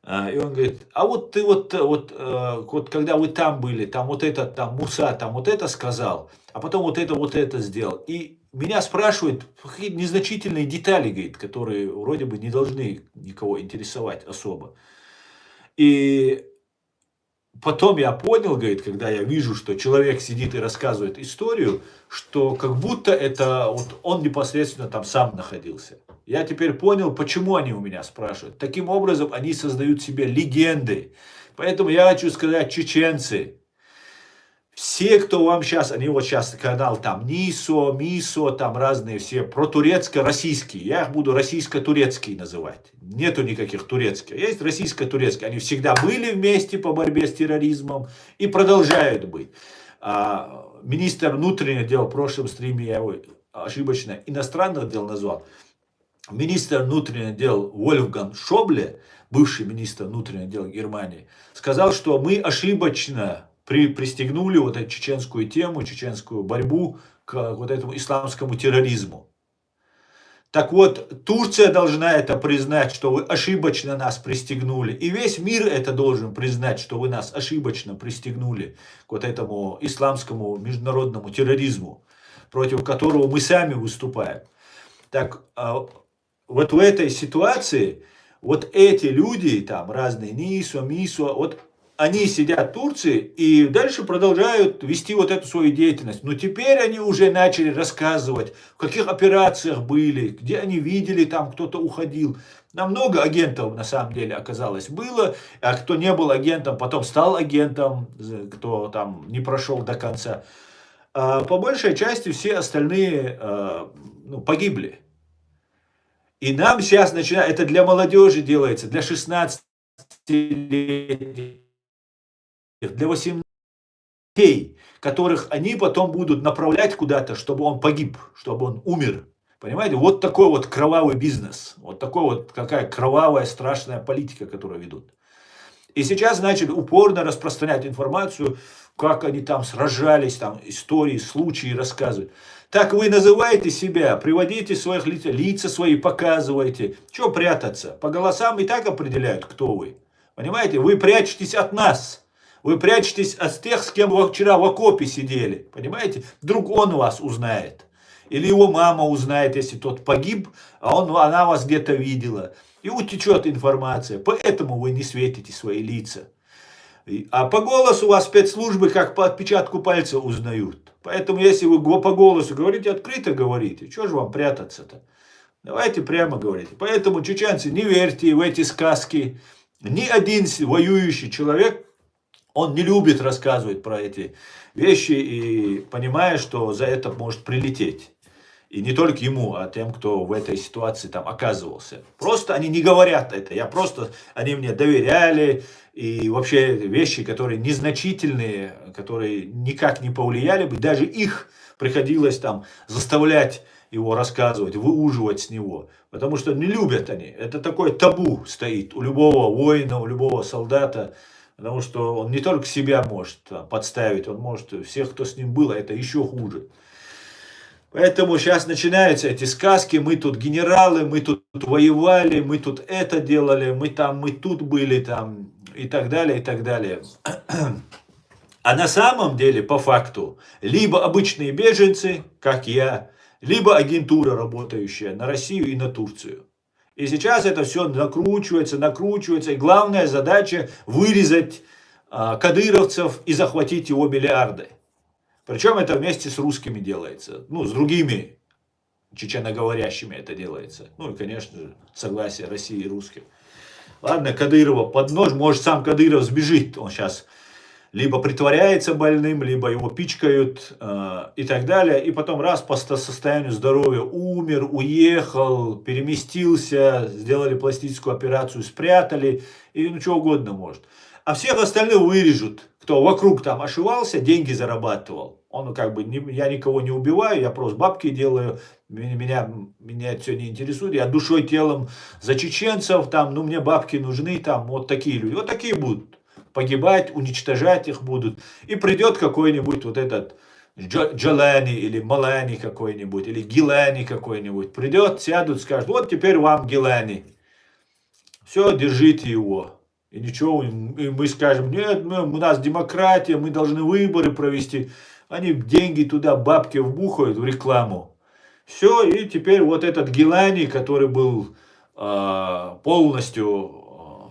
И он говорит, а вот ты вот когда вы там были, там вот этот, там Муса, там вот это сказал, а потом вот это сделал. И меня спрашивают какие-то незначительные детали, говорит, которые вроде бы не должны никого интересовать особо. И потом я понял, говорит, когда я вижу, что человек сидит и рассказывает историю, что как будто это вот он непосредственно там сам находился. Я теперь понял, почему они у меня спрашивают. Таким образом, они создают себе легенды. Поэтому я хочу сказать, чеченцы, все, кто вам сейчас, они вот сейчас канал там НИСО, МИСО, там разные все, протурецко-российские. Я их буду российско-турецкие называть. Нету никаких турецких. Есть российско-турецкие. Они всегда были вместе по борьбе с терроризмом и продолжают быть. Министр внутренних дел, в прошлом стриме я его ошибочно иностранных дел назвал. Министр внутренних дел Вольфганг Шобле, бывший министр внутренних дел Германии, сказал, что мы ошибочно пристегнули вот эту чеченскую тему, чеченскую борьбу к вот этому исламскому терроризму. Так вот, Турция должна это признать, что вы ошибочно нас пристегнули. И весь мир это должен признать, что вы нас ошибочно пристегнули к вот этому исламскому международному терроризму, против которого мы сами выступаем. Так вот в этой ситуации вот эти люди, там разные НИСО, МИСО, вот они сидят в Турции и дальше продолжают вести вот эту свою деятельность. Но теперь они уже начали рассказывать, в каких операциях были, где они видели, там кто-то уходил. Там много агентов на самом деле оказалось было, а кто не был агентом, потом стал агентом, кто там не прошел до конца. А по большей части все остальные погибли. И нам сейчас начинает, это для молодежи делается, для 16-летних, для 18 детей, которых они потом будут направлять куда-то, чтобы он погиб, чтобы он умер. Понимаете, вот такой вот кровавый бизнес, вот такой вот какая кровавая страшная политика, которую ведут. И сейчас начали упорно распространять информацию, как они там сражались, там истории, случаи рассказывают. Так вы называете себя, приводите своих лица свои, показывайте. Чего прятаться? По голосам и так определяют, кто вы. Понимаете, вы прячетесь от нас. Вы прячетесь от тех, с кем вы вчера в окопе сидели. Понимаете? Вдруг он вас узнает. Или его мама узнает, если тот погиб, а она вас где-то видела. И утечет информация. Поэтому вы не светите свои лица. А по голосу вас спецслужбы как по отпечатку пальца узнают. Поэтому если вы по голосу говорите, открыто говорите. Чего же вам прятаться-то? Давайте прямо говорите. Поэтому, чеченцы, не верьте в эти сказки. Ни один воюющий человек, он не любит рассказывать про эти вещи и понимая, что за это может прилететь. И не только ему, а тем, кто в этой ситуации там оказывался. Просто они не говорят это. Они мне доверяли. И вообще вещи, которые незначительные, которые никак не повлияли бы, даже их приходилось там заставлять его рассказывать, выуживать с него. Потому что не любят они. Это такое табу стоит у любого воина, у любого солдата. Потому что он не только себя может подставить, он может всех, кто с ним был, а это еще хуже. Поэтому сейчас начинаются эти сказки, мы тут генералы, мы тут воевали, мы тут это делали, мы тут были, там, и так далее, и так далее. А на самом деле, по факту, либо обычные беженцы, как я, либо агентура, работающая на Россию и на Турцию. И сейчас это все накручивается, и главная задача вырезать кадыровцев и захватить его миллиарды. Причем это вместе с русскими делается. С другими чеченоговорящими это делается. И, конечно же, согласие России и русских. Ладно, Кадырова под нож, может сам Кадыров сбежит. Он сейчас либо притворяется больным, либо его пичкают и так далее. И потом раз по состоянию здоровья умер, уехал, переместился, сделали пластическую операцию, спрятали. И что угодно может. А всех остальных вырежут. Кто вокруг там ошивался, деньги зарабатывал. Я никого не убиваю, я просто бабки делаю, меня это все не интересует. Я душой, телом за чеченцев, мне бабки нужны, вот такие люди. Вот такие будут погибать, уничтожать их будут. И придет какой-нибудь вот этот Джалани или Малани какой-нибудь, или Гилани какой-нибудь. Придет, сядут, скажут, вот теперь вам Гилани. Все, держите его. И ничего, и мы скажем, нет, у нас демократия, мы должны выборы провести. Они деньги туда, бабки вбухают в рекламу. Все, и теперь вот этот Гилани, который был полностью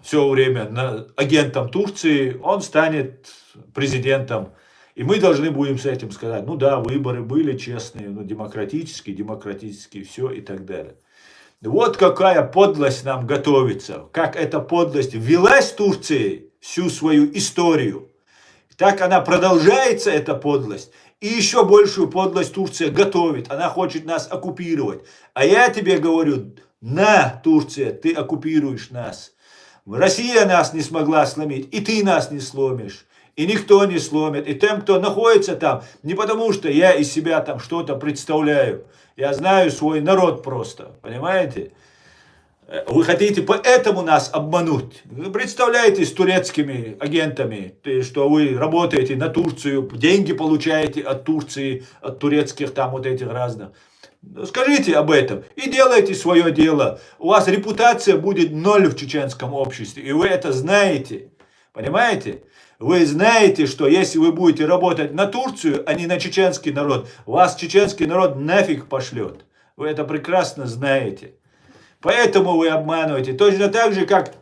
все время агентом Турции, он станет президентом. И мы должны будем с этим сказать, выборы были честные, демократические, все и так далее. Вот какая подлость нам готовится. Как эта подлость ввелась в Турции всю свою историю. Так она продолжается, эта подлость. И еще большую подлость Турция готовит. Она хочет нас оккупировать. А я тебе говорю, Турция, ты оккупируешь нас. Россия нас не смогла сломить, и ты нас не сломишь. И никто не сломит. И тем, кто находится там, не потому что я из себя там что-то представляю. Я знаю свой народ просто. Понимаете? Вы хотите поэтому нас обмануть. Вы представляете с турецкими агентами, что вы работаете на Турцию, деньги получаете от Турции, от турецких там вот этих разных. Скажите об этом и делайте свое дело. У вас репутация будет ноль в чеченском обществе. И вы это знаете. Понимаете? Вы знаете, что если вы будете работать на Турцию, а не на чеченский народ, вас чеченский народ нафиг пошлет. Вы это прекрасно знаете. Поэтому вы обманываете. Точно так же, как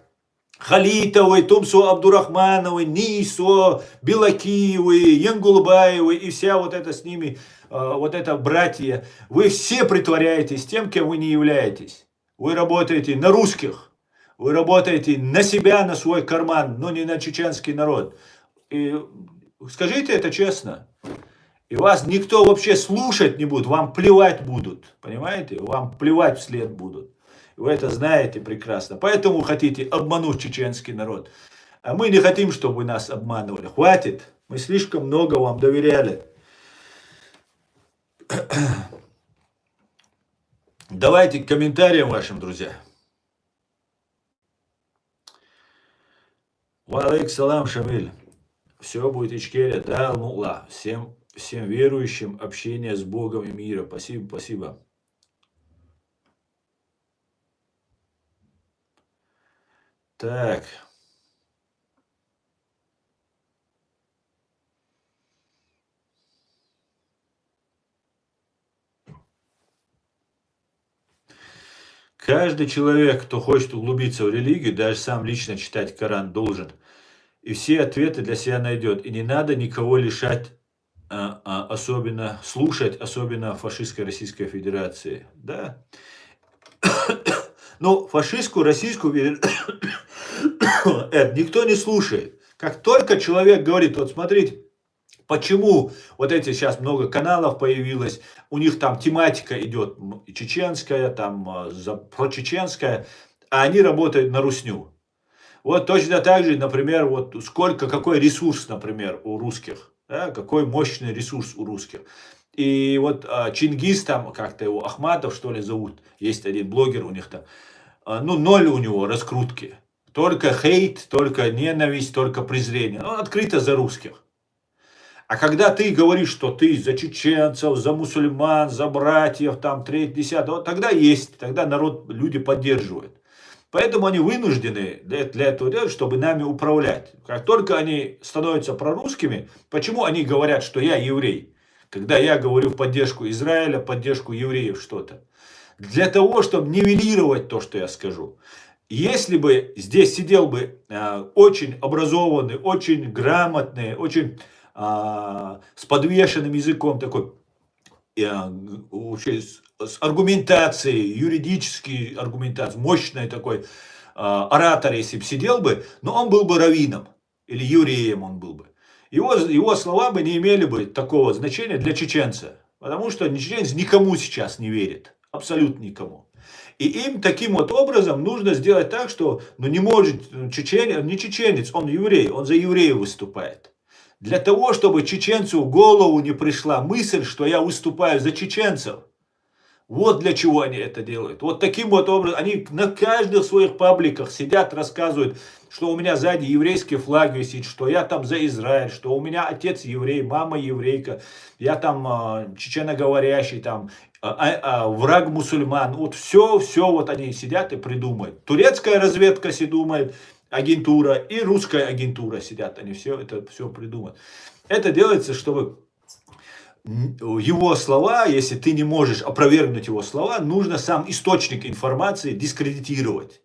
Халитовой, Тумсо Абдурахмановой, Нисо, Белакиевы, Янгулбаевы и вся вот это с ними, вот это братья. Вы все притворяетесь тем, кем вы не являетесь. Вы работаете на русских, вы работаете на себя, на свой карман, но не на чеченский народ. И скажите это честно. И вас никто вообще слушать не будет, вам плевать будут, понимаете? Вам плевать вслед будут. Вы это знаете прекрасно. Поэтому хотите обмануть чеченский народ. А мы не хотим, чтобы вы нас обманывали. Хватит. Мы слишком много вам доверяли. Давайте к комментариям вашим, друзья. Валейк салам, Шамиль. Все будет Ичкерия, да, Алмула. Всем верующим общение с Богом и мира. Спасибо, спасибо. Так. Каждый человек, кто хочет углубиться в религию, даже сам лично читать Коран должен. И все ответы для себя найдет. И не надо никого лишать, особенно слушать, особенно фашистской Российской Федерации. Да? Ну, фашистскую Российскую Федерацию никто не слушает. Как только человек говорит, вот смотрите, почему вот эти сейчас много каналов появилось, у них там тематика идет чеченская, там прочеченская, а они работают на русню. Вот точно так же, например, вот какой ресурс, например, у русских, да, какой мощный ресурс у русских. И вот Чингис там, как-то его Ахматов, что ли, зовут, есть один блогер у них там, ну, ноль у него раскрутки. Только хейт, только ненависть, только презрение. Он открыто за русских. А когда ты говоришь, что ты за чеченцев, за мусульман, за братьев, там, 3-10, вот тогда есть, тогда народ, люди поддерживают. Поэтому они вынуждены для этого делать, чтобы нами управлять. Как только они становятся прорусскими, почему они говорят, что я еврей? Когда я говорю в поддержку Израиля, поддержку евреев что-то. Для того, чтобы нивелировать то, что я скажу. Если бы здесь сидел бы очень образованный, очень грамотный, очень с подвешенным языком такой, с аргументацией, юридической аргументацией, мощной такой оратор, если бы сидел бы, но он был бы раввином или евреем он был бы. Его слова бы не имели бы такого значения для чеченца, потому что чеченец никому сейчас не верит, абсолютно никому. И им таким вот образом нужно сделать так, что не может чеченец, не чеченец, он еврей, он за еврея выступает. Для того, чтобы чеченцу в голову не пришла мысль, что я выступаю за чеченцев. Вот для чего они это делают. Вот таким вот образом. Они на каждых своих пабликах сидят, рассказывают, что у меня сзади еврейский флаг висит, что я там за Израиль, что у меня отец еврей, мама еврейка, я там чеченоговорящий, там враг мусульман. Вот все вот они сидят и придумают. Турецкая разведка думает, агентура и русская агентура сидят, они все придумают. Это делается, чтобы его слова, если ты не можешь опровергнуть его слова, нужно сам источник информации дискредитировать.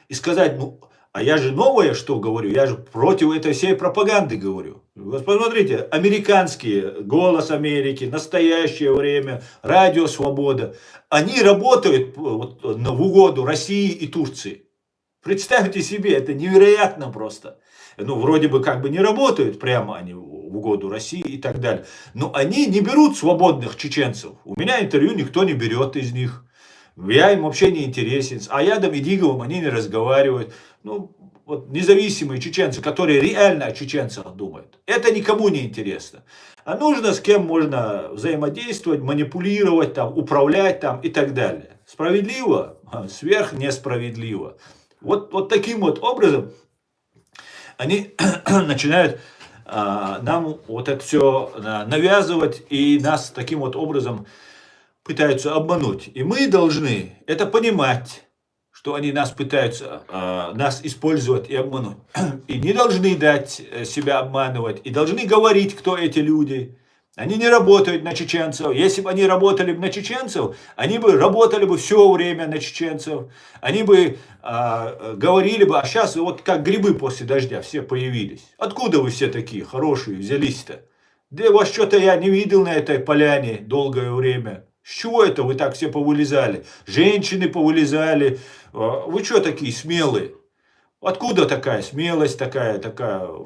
И сказать, ну, а я же новое что говорю, я же против этой всей пропаганды говорю. Вот посмотрите, американские, Голос Америки, Настоящее время, Радио Свобода, они работают вот, в угоду России и Турции. Представьте себе, это невероятно просто. Ну, вроде бы как бы не работают прямо они в угоду России и так далее. Но они не берут свободных чеченцев. У меня интервью никто не берет из них. Я им вообще не интересен. С Аядом и Диговым они не разговаривают. Ну, вот независимые чеченцы, которые реально о чеченцах думают. Это никому не интересно. А нужно с кем можно взаимодействовать, манипулировать, там, управлять там, и так далее. Справедливо? Сверх несправедливо. Вот таким вот образом они начинают нам вот это все навязывать и нас таким вот образом пытаются обмануть. И мы должны это понимать, что они нас пытаются нас использовать и обмануть. И не должны дать себя обманывать, и должны говорить, кто эти люди. Они не работают на чеченцев. Если бы они работали на чеченцев, они бы работали бы все время на чеченцев. Они бы говорили бы, а сейчас вот как грибы после дождя все появились. Откуда вы все такие хорошие взялись-то? Да вас что-то я не видел на этой поляне долгое время. С чего это вы так все повылезали? Женщины повылезали. Вы что такие смелые? Откуда такая смелость, такая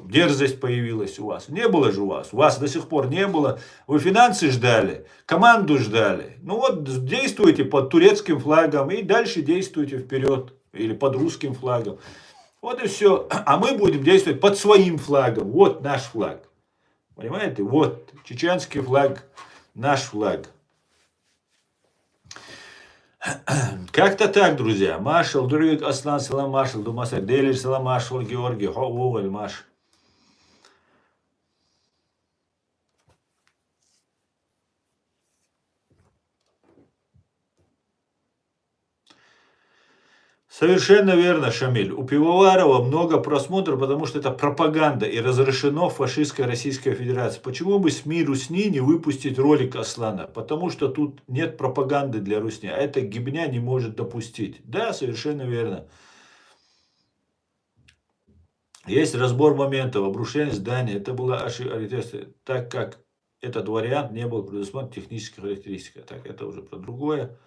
дерзость появилась у вас? Не было же у вас. У вас до сих пор не было. Вы финансы ждали, команду ждали. Ну вот действуйте под турецким флагом и дальше действуйте вперед. Или под русским флагом. Вот и все. А мы будем действовать под своим флагом. Вот наш флаг. Понимаете? Вот чеченский флаг, наш флаг. Как-то так, друзья. Маршал, Дурвик, Аслан, салам, маршал, Думаса, Делиш, салам, маршал, Георгий, Хоувель, Маш. Совершенно верно, Шамиль. У Пивоварова много просмотров, потому что это пропаганда и разрешено в фашистской Российской Федерации. Почему бы СМИ Русни не выпустить ролик Аслана? Потому что тут нет пропаганды для Русни, а эта гибня не может допустить. Да, совершенно верно. Есть разбор моментов, обрушение здания. Это была ошибка, так как этот вариант не был предусмотрен технической характеристикой. Так, это уже про другое.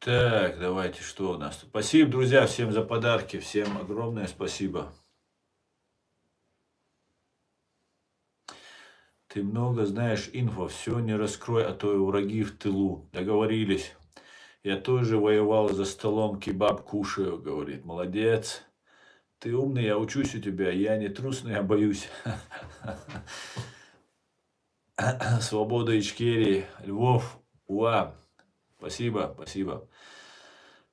Так, давайте, что у нас тут? Спасибо, друзья, всем за подарки. Всем огромное спасибо. Ты много знаешь инфо, все не раскрой, а то и враги в тылу. Договорились. Я тоже воевал за столом, кебаб кушаю, говорит. Молодец. Ты умный, я учусь у тебя. Я не трусный, я боюсь. Свобода Ичкерии, Львов, УА. Спасибо, спасибо.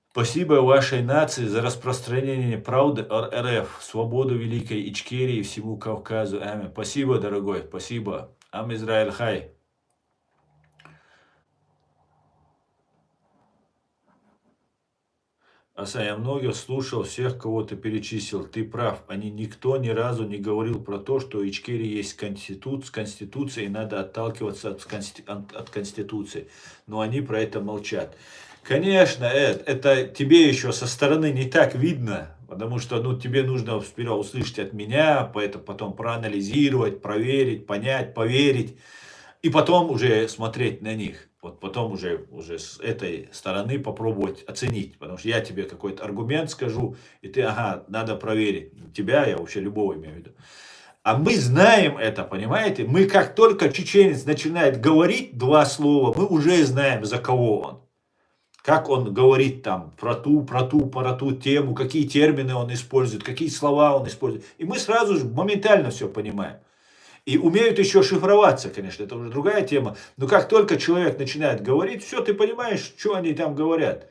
Спасибо вашей нации за распространение правды РФ, свободу Великой Ичкерии и всему Кавказу. Аминь. Спасибо, дорогой, спасибо. Ам Израиль Хай. Аса, я много слушал всех, кого ты перечислил. Ты прав. Никто ни разу не говорил про то, что у Ичкерии есть конституция, и надо отталкиваться от конституции. Но они про это молчат. Конечно, это тебе еще со стороны не так видно, потому что тебе нужно сперва услышать от меня, потом проанализировать, проверить, понять, поверить, и потом уже смотреть на них. Вот потом уже с этой стороны попробовать оценить. Потому что я тебе какой-то аргумент скажу, и ты, надо проверить. Тебя, я вообще любого имею в виду. А мы знаем это, понимаете? Мы как только чеченец начинает говорить два слова, мы уже знаем, за кого он. Как он говорит там про ту тему, какие термины он использует, какие слова он использует. И мы сразу же моментально все понимаем. И умеют еще шифроваться, конечно, это уже другая тема. Но как только человек начинает говорить, все, ты понимаешь, что они там говорят.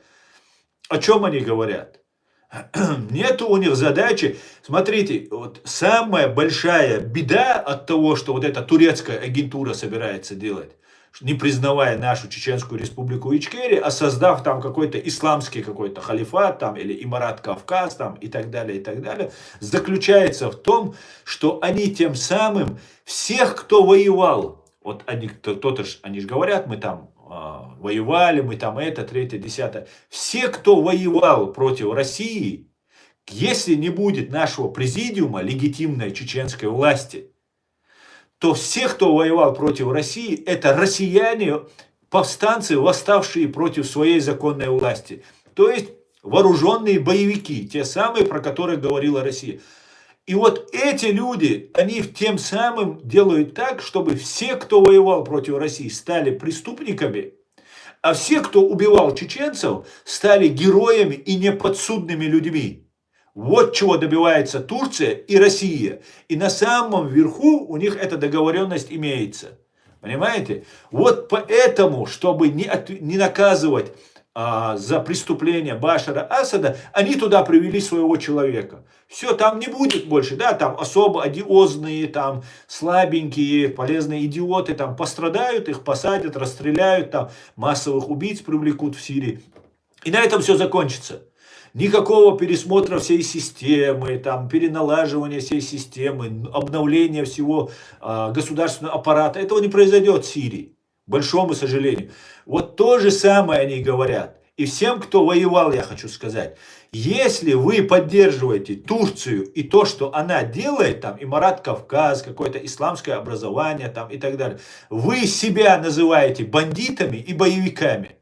О чем они говорят. Нету у них задачи. Смотрите, вот самая большая беда от того, что вот эта турецкая агентура собирается делать, не признавая нашу Чеченскую республику Ичкерия, а создав там какой-то исламский какой-то халифат там, или Имарат Кавказ там, и так далее, заключается в том, что они тем самым всех, кто воевал, вот они же говорят, мы там воевали, мы там это, третье, десятое, все, кто воевал против России, если не будет нашего президиума, легитимной чеченской власти, то все, кто воевал против России, это россияне, повстанцы, восставшие против своей законной власти. То есть вооруженные боевики, те самые, про которых говорила Россия. И вот эти люди, они тем самым делают так, чтобы все, кто воевал против России, стали преступниками, а все, кто убивал чеченцев, стали героями и неподсудными людьми. Вот чего добивается Турция и Россия. И на самом верху у них эта договоренность имеется. Понимаете? Вот поэтому, чтобы не наказывать за преступления Башара Асада, они туда привели своего человека. Все, там не будет больше, да, там особо одиозные, там слабенькие, полезные идиоты, там пострадают, их посадят, расстреляют, там массовых убийц привлекут в Сирии. И на этом все закончится. Никакого пересмотра всей системы, там, переналаживания всей системы, обновления всего государственного аппарата. Этого не произойдет в Сирии. К большому сожалению. Вот то же самое они говорят. И всем, кто воевал, я хочу сказать. Если вы поддерживаете Турцию и то, что она делает, там, Имарат Кавказ, какое-то исламское образование там, и так далее, вы себя называете бандитами и боевиками.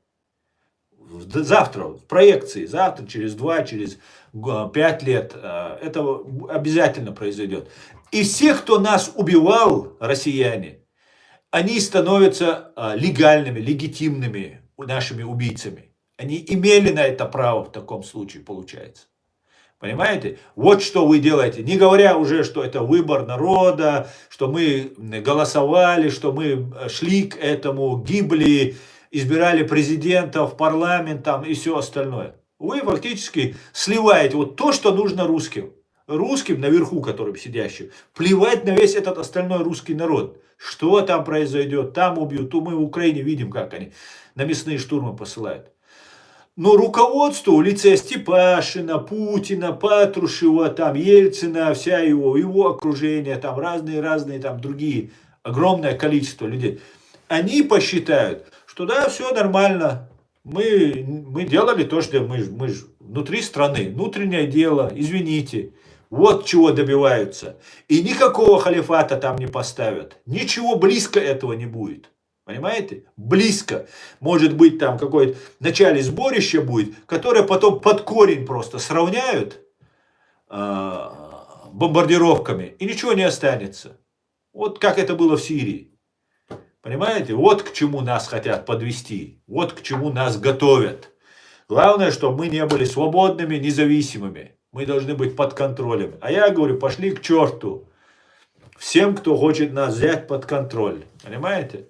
Завтра, в проекции, завтра, через 2, через 5 лет, это обязательно произойдет. И все, кто нас убивал, россияне, они становятся легальными, легитимными нашими убийцами. Они имели на это право в таком случае, получается. Понимаете? Вот что вы делаете. Не говоря уже, что это выбор народа, что мы голосовали, что мы шли к этому, гибли, избирали президентов, парламент там, и все остальное. Вы фактически сливаете вот то, что нужно русским. Русским наверху, которым сидящим. Плевать на весь этот остальной русский народ. Что там произойдет, там убьют. То мы в Украине видим, как они на мясные штурмы посылают. Но руководство в лице Степашина, Путина, Патрушева, там, Ельцина, вся его окружение, там разные там другие, огромное количество людей, они посчитают, что да, все нормально, мы делали то, что мы внутри страны, внутреннее дело, извините. Вот чего добиваются. И никакого халифата там не поставят. Ничего близко этого не будет. Понимаете? Близко. Может быть, там какое-то в начале сборище будет, которое потом под корень просто сравняют бомбардировками, и ничего не останется. Вот как это было в Сирии. Понимаете? Вот к чему нас хотят подвести. Вот к чему нас готовят. Главное, чтобы мы не были свободными, независимыми. Мы должны быть под контролем. А я говорю, пошли к черту. Всем, кто хочет нас взять под контроль. Понимаете?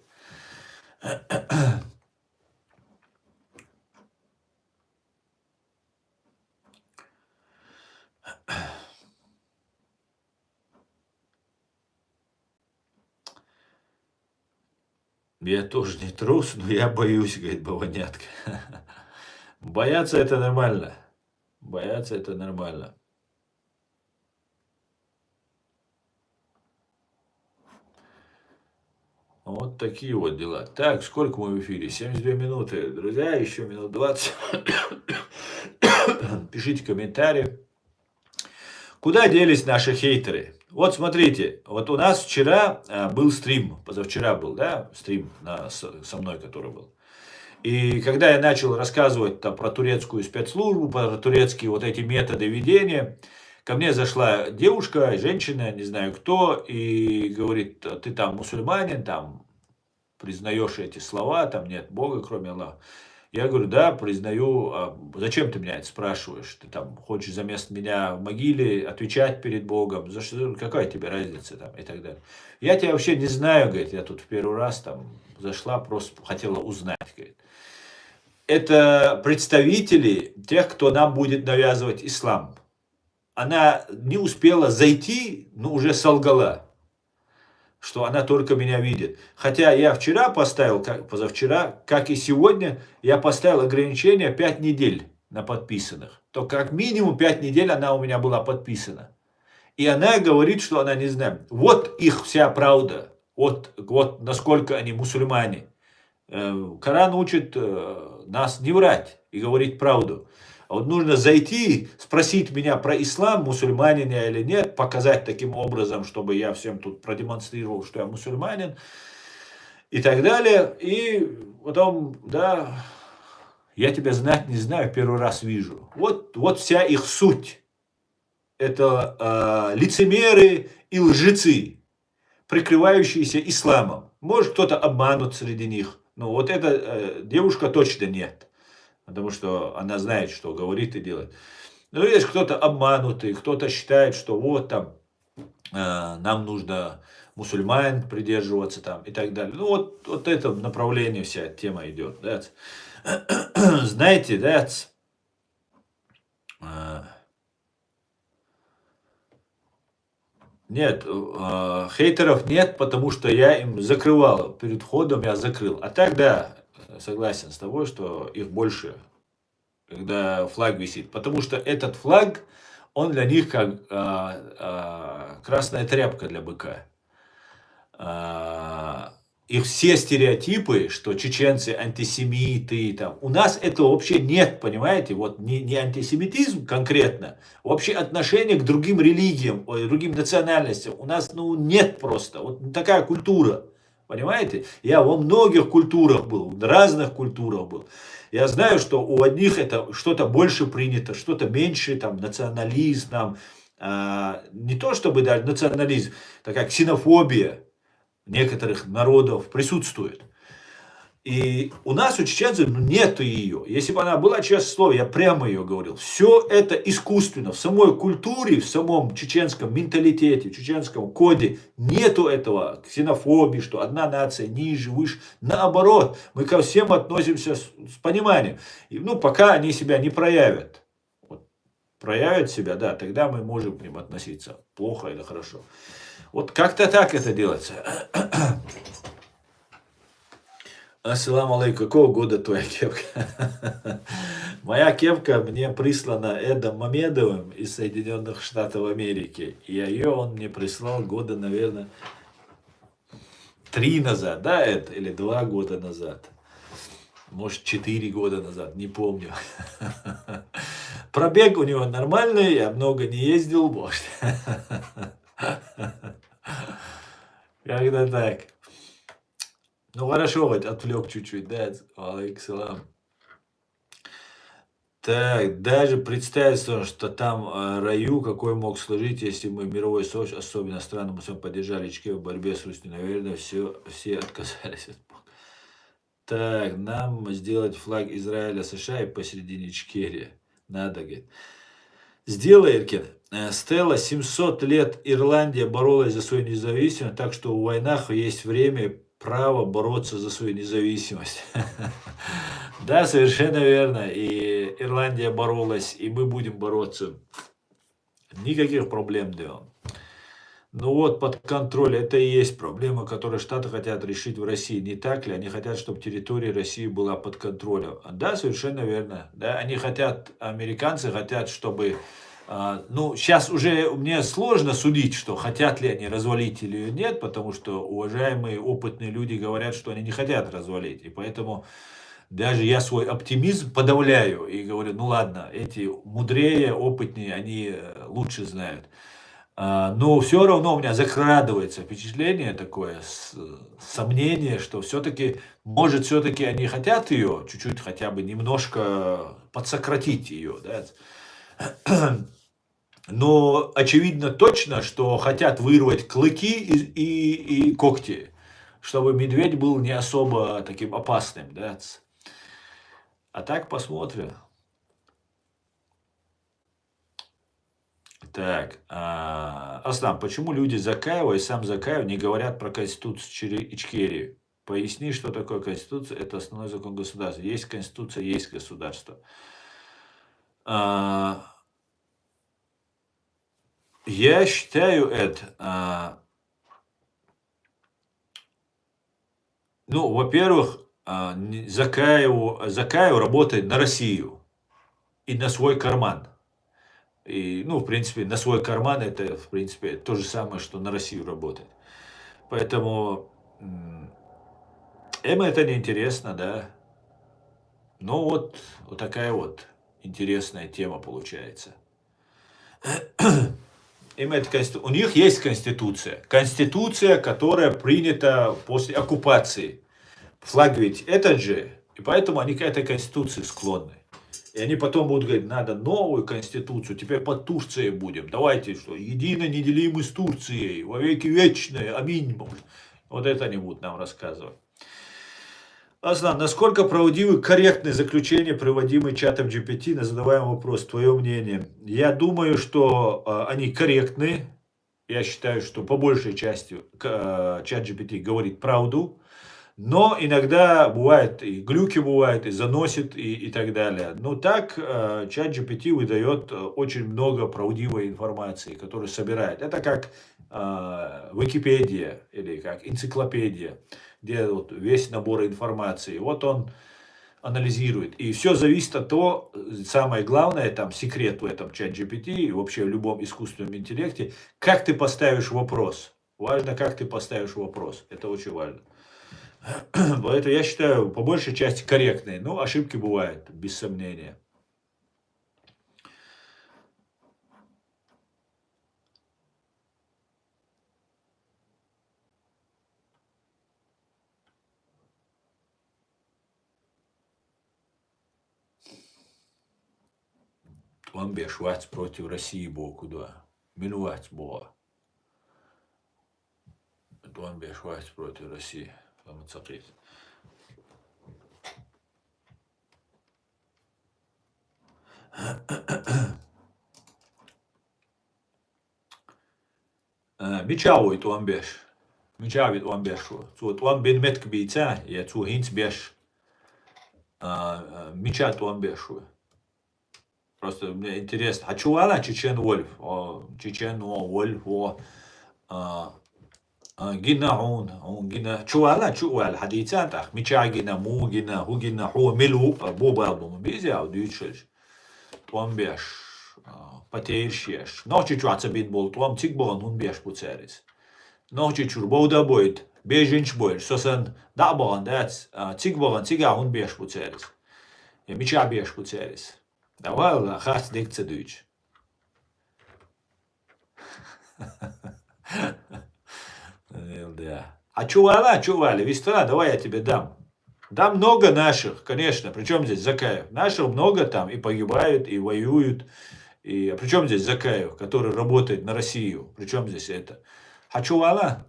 Я тоже не трус, но я боюсь, говорит Бавонятка. Бояться это нормально. Бояться это нормально. Вот такие вот дела. Так, сколько мы в эфире? 72 минуты. Друзья, еще минут 20. Пишите комментарии. Куда делись наши хейтеры? Вот смотрите, вот у нас вчера был стрим, позавчера был, да, стрим со мной, который был. И когда я начал рассказывать про турецкую спецслужбу, про турецкие вот эти методы ведения, ко мне зашла девушка, женщина, не знаю кто, и говорит, ты там мусульманин, там признаешь эти слова, там нет Бога, кроме Аллаха. Я говорю, да, признаю, а зачем ты меня это спрашиваешь? Ты там хочешь заместо меня в могиле отвечать перед Богом? За что, какая тебе разница там и так далее. Я тебя вообще не знаю, говорит, я тут в первый раз там зашла, просто хотела узнать, говорит. Это представители тех, кто нам будет навязывать ислам. Она не успела зайти, но уже солгала, что она только меня видит. Хотя я вчера поставил, позавчера, как и сегодня, я поставил ограничение 5 недель на подписанных. То как минимум 5 недель она у меня была подписана. И она говорит, что она не знает. Вот их вся правда. Вот насколько они мусульмане. Коран учит нас не врать и говорить правду. А вот нужно зайти, спросить меня про ислам, мусульманин я или нет, показать таким образом, чтобы я всем тут продемонстрировал, что я мусульманин и так далее. И потом, да, я тебя знать не знаю, первый раз вижу. Вот вся их суть. это лицемеры и лжецы, прикрывающиеся исламом. Может, кто-то обманут среди них. Но вот эта девушка точно нет. Потому что она знает, что говорит и делает. Но есть кто-то обманутый, кто-то считает, что вот там нам нужно мусульман придерживаться там и так далее. Ну вот это направление вся тема идет. Да? Знаете, да? Нет, хейтеров нет, потому что я им закрывал. Перед входом я закрыл. А так, да, согласен с тобой, что их больше, когда флаг висит. Потому что этот флаг, он для них как красная тряпка для быка. И все стереотипы, что чеченцы антисемиты, там, у нас этого вообще нет, понимаете? Вот не антисемитизм конкретно, вообще отношение к другим религиям, другим национальностям. У нас нет просто. Вот такая культура, понимаете? Я во многих культурах был, в разных культурах был. Я знаю, что у одних это что-то больше принято, что-то меньше, там, национализм, там, не то чтобы даже национализм, такая ксенофобия некоторых народов присутствует. И у нас, у чеченцев, нет ее. Если бы она была, честное слово, я прямо ее говорил. Все это искусственно. В самой культуре, в самом чеченском менталитете, в чеченском коде нету этого ксенофобии, что одна нация ниже, выше. Наоборот, мы ко всем относимся с пониманием. И, пока они себя не проявят. Вот, проявят себя, да, тогда мы можем к ним относиться плохо или хорошо. Вот как-то так это делается. Ассаламу алейкум. Какого года твоя кепка? Моя кепка мне прислана Эдом Мамедовым из Соединенных Штатов Америки. И ее он мне прислал года, наверное, 3 назад. Да, это? Или 2 года назад. Может, 4 года назад. Не помню. Пробег у него нормальный. Я много не ездил. Может. Когда так. Хорошо, хоть отвлек чуть-чуть, да? Алейкум. Так, даже представить, что там раю, какой мог служить, если мы мировой союз, особенно страны мусульман, поддержали Ичкерию в борьбе с Русью, наверное, все отказались от Бога. Так, нам сделать флаг Израиля, США и посередине Ичкерии. Надо, говорит. Сделай, Иркин. Стелла, 700 лет Ирландия боролась за свою независимость, так что в войнах есть время и право бороться за свою независимость. Да, совершенно верно. И Ирландия боролась, и мы будем бороться. Никаких проблем, да. Под контроль. Это и есть проблема, которую Штаты хотят решить в России. Не так ли? Они хотят, чтобы территория России была под контролем. Да, совершенно верно. Да, они хотят, американцы хотят, чтобы... сейчас уже мне сложно судить, что хотят ли они развалить или нет, потому что уважаемые опытные люди говорят, что они не хотят развалить. И поэтому даже я свой оптимизм подавляю и говорю, ладно, эти мудрее, опытнее, они лучше знают. Но все равно у меня закрадывается впечатление такое, сомнение, что все-таки, может, все-таки они хотят ее чуть-чуть хотя бы немножко подсократить ее, да? Но очевидно точно, что хотят вырвать клыки и когти, чтобы медведь был не особо таким опасным, да? А так посмотрим. Так, Аслан, почему люди Закаева и сам Закаев не говорят про Конституцию Ичкерии? Поясни, что такое Конституция, это основной закон государства. Есть Конституция, есть государство. Я считаю это, во-первых, Закаев работает на Россию и на свой карман. И, в принципе, на свой карман это, в принципе, то же самое, что на Россию работает. Поэтому им это не интересно, да. Вот такая вот интересная тема получается. У них есть Конституция. Конституция, которая принята после оккупации. Флаг ведь этот же. И поэтому они к этой Конституции склонны. И они потом будут говорить, надо новую конституцию, теперь под Турцией будем. Давайте, что, едино неделимы с Турцией, во веки вечные, аминь. Вот это они будут нам рассказывать. Аслан, насколько правдивы, корректны заключения, приводимые чатом GPT на задаваемый вопрос? Твое мнение? Я думаю, что они корректны. Я считаю, что по большей части чат GPT говорит правду. Но иногда бывает и глюки бывают, и заносит, и так далее. Но так чат GPT выдает очень много правдивой информации, которую собирает. Это как Википедия или как энциклопедия, где вот весь набор информации. Вот он анализирует. И все зависит от того, самое главное, там секрет в этом чат GPT и вообще в любом искусственном интеллекте, как ты поставишь вопрос. Важно, как ты поставишь вопрос. Это очень важно. Поэтому я считаю, по большей части корректные. Но ошибки бывают, без сомнения. Tuambie Шварц против России был куда? Минувать было. Tuambie Шварц против России. Michau Tuambie. Michau Tuambie. Tuambie metk bica, ja tu hints bieš. Michau Tuambie. Просто мне интересно. А чувала Чечен Вольф? Чечен Вольф. جينا جينا شو الحديثات أخ ميشا جينا مو جينا هو جينا هو ملو بو برضو مبيزي أو ديتشش توام بيش باتيرشيش نوشي شو عصبين بول توام تيك بول نون بيش بوتسيريس نوشي شو بودا بويد بيجينش بويد سوسن دا بول دات تيك بول تيجا هون بيش بوتسيريس ميشا بيش بوتسيريس دا والله خاص ديك تدويش Да. А чували, Вистра, давай я тебе дам. Да много наших, конечно. Причем здесь Закаев? Наших много там и погибают, и воюют. А причем здесь Закаев, который работает на Россию? Причем здесь это? Хачувала?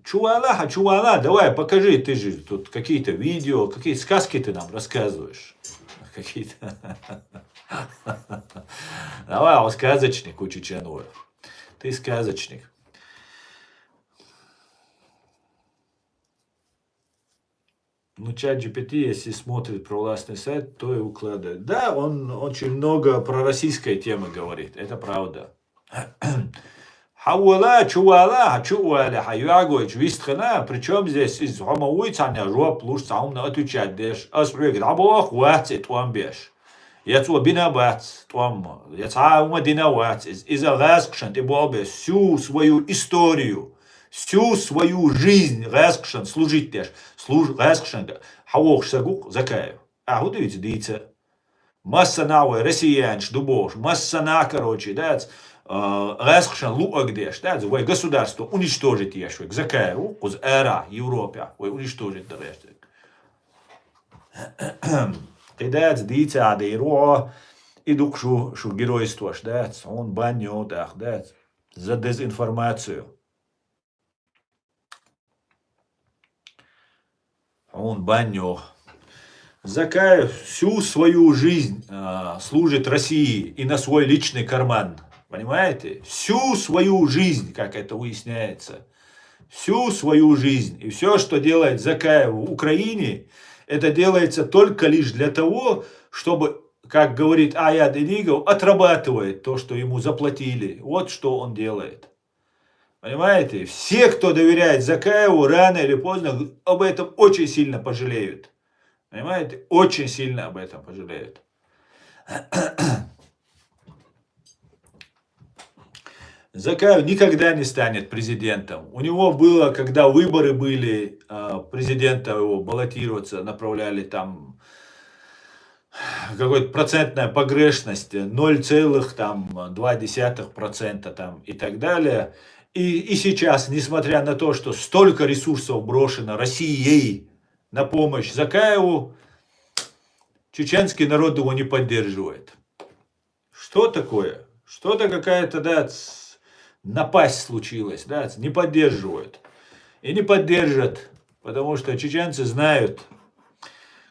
Чувала, давай покажи, ты же тут какие-то видео, какие сказки ты нам рассказываешь. Какие-то. Давай, он сказочник у Чеченуев. Ты сказочник. Ну, чат GPT, если смотрит про властный сайт, то и укладывает. Да, он очень много про российской темы говорит. Это правда. Хауала, чувала, чували, хаюагуич, вистхана, причем здесь из хомауицаня жоп луж саумна отвечать, деш, асрик, рабох, ватси, туамбеш. Яцу бинабат, туам, яцаума динават, из-за раскшан, ты болбе, всю свою историю, всю свою жизнь раскшан, служить теж, раскшан, хауох сагук, Закаев. А вот видите, дийца. Масса навы, россиянш, дубош, масса на, короче, да, раскшан, луагдеш, да, вой государство уничтожить ешвик, Закаеву, уз эра, Европе, вой уничтожить дореждик. Dēļ dīcādi ir идукшу геройствош, дēļ, un baņotāk, дēļ, за дезинформацию. Он баню. Закаев всю свою жизнь служит России и на свой личный карман. Понимаете? Всю свою жизнь, как это выясняется. Всю свою жизнь. И все, что делает Закаев в Украине, это делается только лишь для того, чтобы, как говорит Аят Энигов, отрабатывает то, что ему заплатили. Вот что он делает. Понимаете? Все, кто доверяет Закаеву, рано или поздно об этом очень сильно пожалеют. Понимаете? Очень сильно об этом пожалеют. Закаев никогда не станет президентом. У него было, когда выборы были, президента его баллотироваться направляли там какой-то процентная погрешность 0,2% там и так далее. И сейчас, несмотря на то, что столько ресурсов брошено Россией на помощь Закаеву, чеченский народ его не поддерживает. Что такое? Что-то какая-то, да, напасть случилась, да, не поддерживают. И не поддержат, потому что чеченцы знают,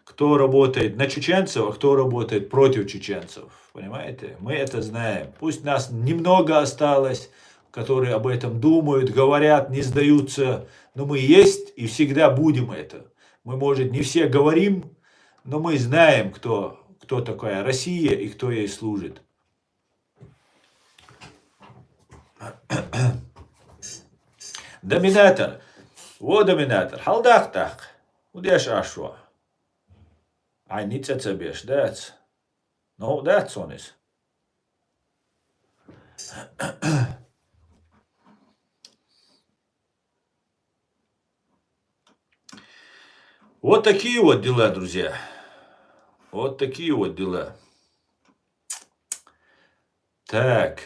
кто работает на чеченцев, а кто работает против чеченцев. Понимаете? Мы это знаем. Пусть нас немного осталось, которые об этом думают, говорят, не сдаются, но мы есть и всегда будем это. Мы, может, не все говорим, но мы знаем, кто такая Россия и кто ей служит. Доминатор. Вот доминатор. Халдах-так. Удеш ашва. I need to be that's no, that's on it. Вот такие вот дела, друзья. Вот такие вот дела. Так.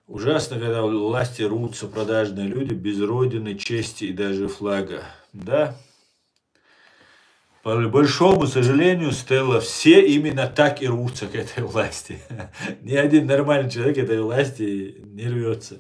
Ужасно, когда власти рвутся продажные люди без родины, чести и даже флага. Да? По большому сожалению, Стелла, все именно так и рвутся к этой власти. Ни один нормальный человек этой власти не рвется.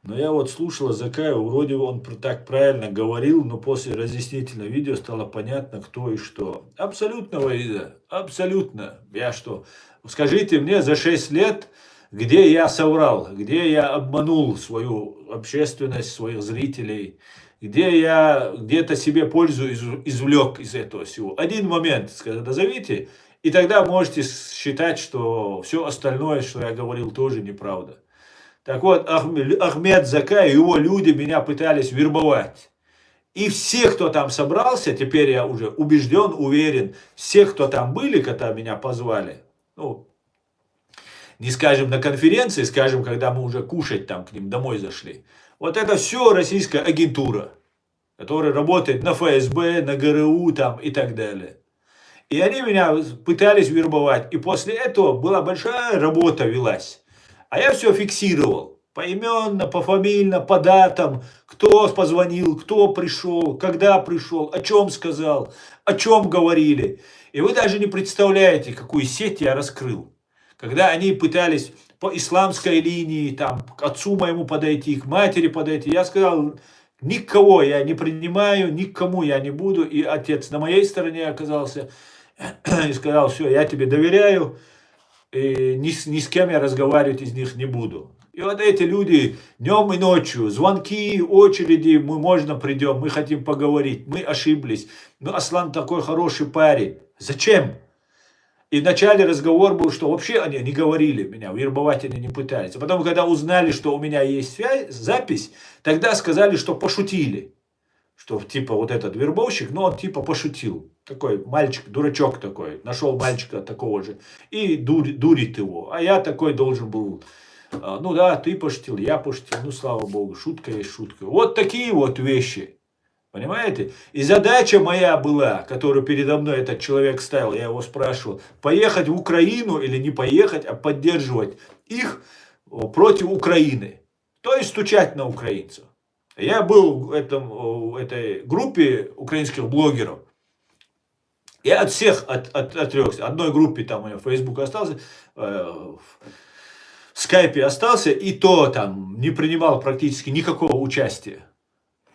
Но я вот слушал Закаева, вроде он так правильно говорил, но после разъяснительного видео стало понятно, кто и что. Абсолютно, Ваида, абсолютно. Я что? Скажите мне за 6 лет, где я соврал, где я обманул свою общественность, своих зрителей, где я где-то себе пользу извлек из этого всего. Один момент, назовите, и тогда можете считать, что все остальное, что я говорил, тоже неправда. Так вот, Ахмед Закаев и его люди меня пытались вербовать. И все, кто там собрался, теперь я уже убежден, уверен, все, кто там были, когда меня позвали, ну, не скажем на конференции, скажем, когда мы уже кушать там к ним домой зашли. Вот это все российская агентура, которая работает на ФСБ, на ГРУ там и так далее. И они меня пытались вербовать. И после этого была большая работа велась. А я все фиксировал. Поименно, пофамильно, по датам. Кто позвонил, кто пришел, когда пришел, о чем сказал, о чем говорили. И вы даже не представляете, какую сеть я раскрыл. Когда они пытались по исламской линии, там, к отцу моему подойти, к матери подойти, я сказал, никого я не принимаю, никому я не буду. И отец на моей стороне оказался. И сказал, все, я тебе доверяю. И ни с кем я разговаривать из них не буду. И вот эти люди днем и ночью, звонки, очереди, мы можно придем, мы хотим поговорить, мы ошиблись. Ну, Аслан такой хороший парень. Зачем? И в начале разговор был, что вообще они не говорили меня, вербовать они не пытались. А потом, когда узнали, что у меня есть запись, тогда сказали, что пошутили. Что типа вот этот вербовщик, ну он типа пошутил. Такой мальчик, дурачок такой, нашел мальчика такого же и дурит его. А я такой должен был, ну да, ты пошутил, я пошутил, ну слава богу, шутка есть шутка. Вот такие вот вещи, понимаете? И задача моя была, которую передо мной этот человек ставил, я его спрашивал, поехать в Украину или не поехать, а поддерживать их против Украины. То есть стучать на украинцев. Я был в этой группе украинских блогеров. Я от всех отрекся. Одной группе там у меня в Facebook остался, в скайпе остался, и то там не принимал практически никакого участия.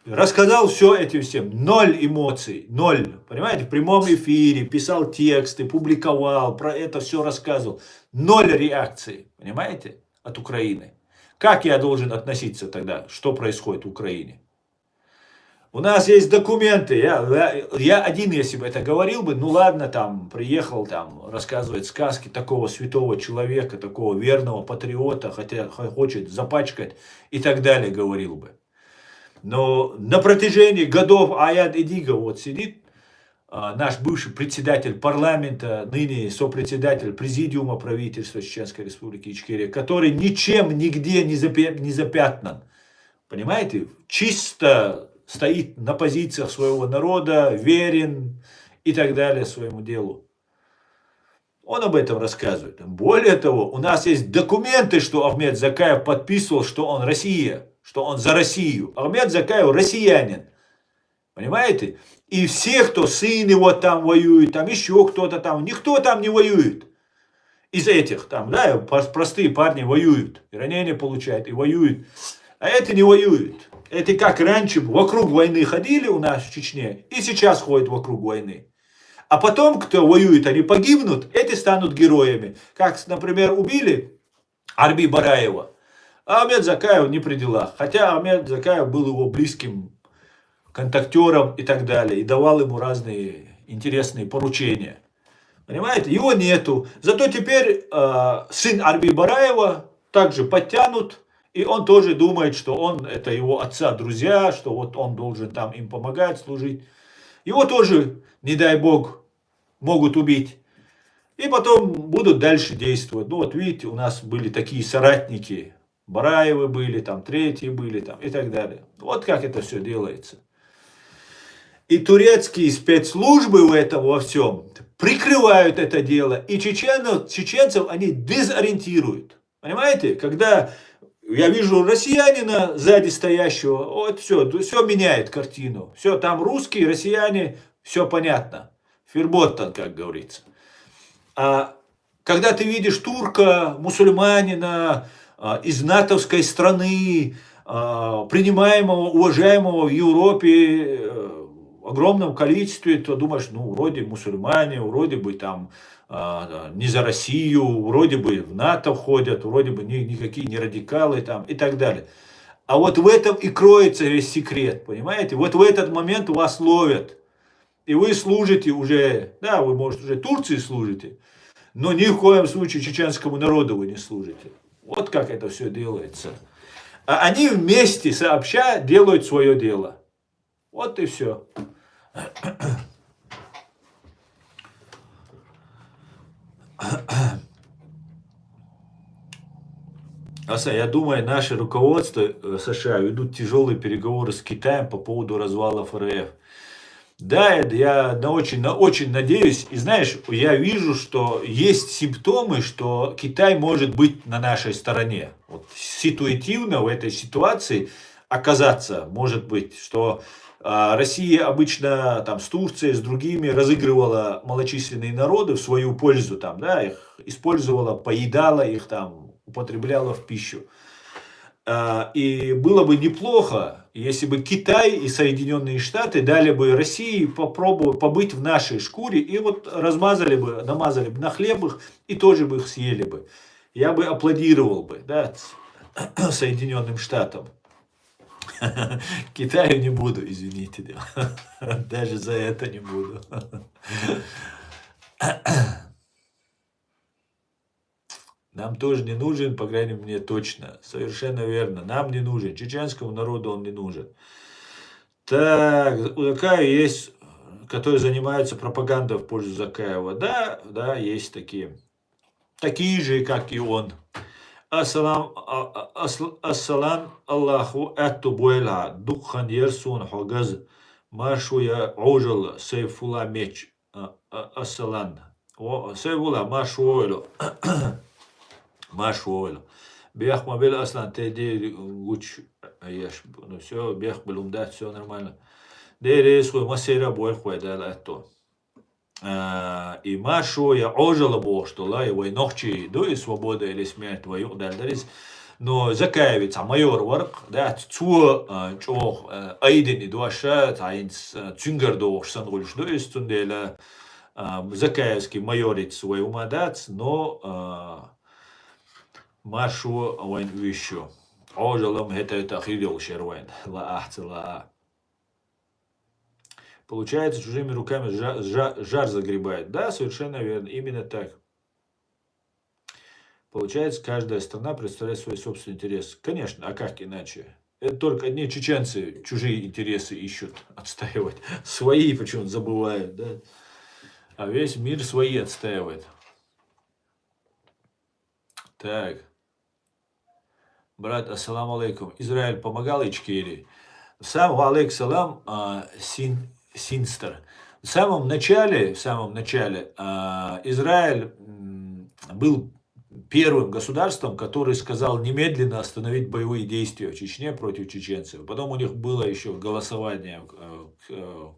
Рассказал все этим всем. 0 эмоций, 0. Понимаете, в прямом эфире, писал тексты, публиковал, про это все рассказывал. 0 реакций, понимаете, от Украины. Как я должен относиться тогда, что происходит в Украине? У нас есть документы. Я один, если бы это говорил бы, ну ладно, там, приехал, там, рассказывать сказки такого святого человека, такого верного патриота, хотя хочет запачкать и так далее, говорил бы. Но на протяжении годов Аят Эдига вот сидит, наш бывший председатель парламента, ныне сопредседатель президиума правительства Чеченской Республики Ичкерия, который ничем, нигде не запятнан. Понимаете? Чисто стоит на позициях своего народа, верен и так далее своему делу. Он об этом рассказывает. Более того, у нас есть документы, что Ахмед Закаев подписывал, что он Россия, что он за Россию. Ахмед Закаев россиянин. Понимаете? И все, кто сын его там воюет, там еще кто-то там, никто там не воюет. Из этих там, да, простые парни воюют. И ранения получают, и воюют. А это не воюет. Это как раньше вокруг войны ходили у нас в Чечне, и сейчас ходят вокруг войны. А потом, кто воюет, они погибнут, эти станут героями. Как, например, убили Арби Бараева. А Ахмед Закаев не при делах. Хотя Ахмед Закаев был его близким контактером и так далее. И давал ему разные интересные поручения. Понимаете? Его нету. Зато теперь сын Арби Бараева также подтянут. И он тоже думает, что он, это его отца друзья, что вот он должен там им помогать, служить. Его тоже, не дай бог, могут убить. И потом будут дальше действовать. Ну вот видите, у нас были такие соратники. Бараевы были, там третьи были, там и так далее. Вот как это все делается. И турецкие спецслужбы в этом во всем прикрывают это дело. И чеченцев они дезориентируют. Понимаете? Когда я вижу россиянина сзади стоящего, вот все меняет картину. Все, там русские, россияне, все понятно. Ферботтан, как говорится. А когда ты видишь турка, мусульманина из натовской страны, принимаемого, уважаемого в Европе в огромном количестве, то думаешь, ну, вроде мусульмане, вроде бы там не за Россию, вроде бы в НАТО входят, вроде бы никакие не радикалы там и так далее. А вот в этом и кроется весь секрет, понимаете? Вот в этот момент вас ловят. И вы служите уже, да, вы, может, уже Турции служите, но ни в коем случае чеченскому народу вы не служите. Вот как это все делается. А они вместе, сообща, делают свое дело. Вот и все. Я думаю, наше руководство США ведут тяжелые переговоры с Китаем по поводу развала ФРФ. Да, я очень надеюсь. И знаешь, я вижу, что есть симптомы, что Китай может быть на нашей стороне. Вот ситуативно в этой ситуации оказаться может быть, что Россия обычно там с Турцией, с другими разыгрывала малочисленные народы в свою пользу, там, да, их использовала, поедала их там, употребляла в пищу. И было бы неплохо, если бы Китай и Соединенные Штаты дали бы России попробовать побыть в нашей шкуре и вот размазали бы, намазали бы на хлеб их и тоже бы их съели бы. Я бы аплодировал бы, да, Соединенным Штатам. Китаю не буду, извините. Даже за это не буду. Нам тоже не нужен, по крайней мере, точно. Совершенно верно. Нам не нужен. Чеченскому народу он не нужен. Так, у Закаева есть, которые занимаются пропагандой в пользу Закаева. Да, есть такие. Такие же, как и он. Ассалам Аллаху Атту Буэла Дукхан Ерсун Хогаз Машуя Оужал Сейфула Меч Ассалан. Сейфула Машуэлу. Машуэлу. Бех мобиль Аслан Теди Гуч Еш. Ну все, бех Белумдат, все нормально. Дерес хуй масера буэр хуй дала это. И Машу я ожила бог, что ла его и ночи до и свобода или смерть твою дальдарис. Но Закаевец, а майор варк, да, цу чох айдени дуаша, таинс цюнгер дуаш сангульш до есть тундела Закаевский майорец свой умадац, но Машу вайн вещу. Ожилам это ахидел шервайн, ла ахца ла. Получается, чужими руками жар загребает. Да, совершенно верно. Именно так. Получается, каждая страна представляет свой собственный интерес. Конечно, а как иначе? Это только одни чеченцы чужие интересы ищут отстаивать. Свои почему-то забывают, да? А весь мир свои отстаивает. Так. Брат, ассаламу алейкум. Израиль помогал Ичкерии? Сам алейк салам, Синстер. В самом начале Израиль был первым государством, который сказал немедленно остановить боевые действия в Чечне против чеченцев. Потом у них было еще голосование в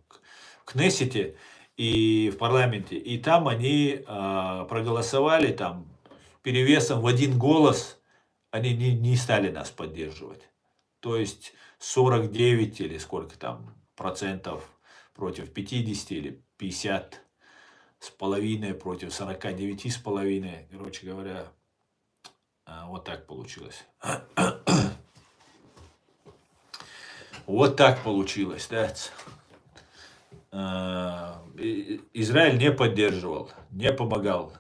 Кнессете и в парламенте. И там они проголосовали там перевесом в один голос. Они не стали нас поддерживать. То есть 49 или сколько там процентов против 50 или 50 с половиной против 49 с половиной. Короче говоря, вот так получилось. Вот так получилось, да. Израиль не поддерживал, не помогал.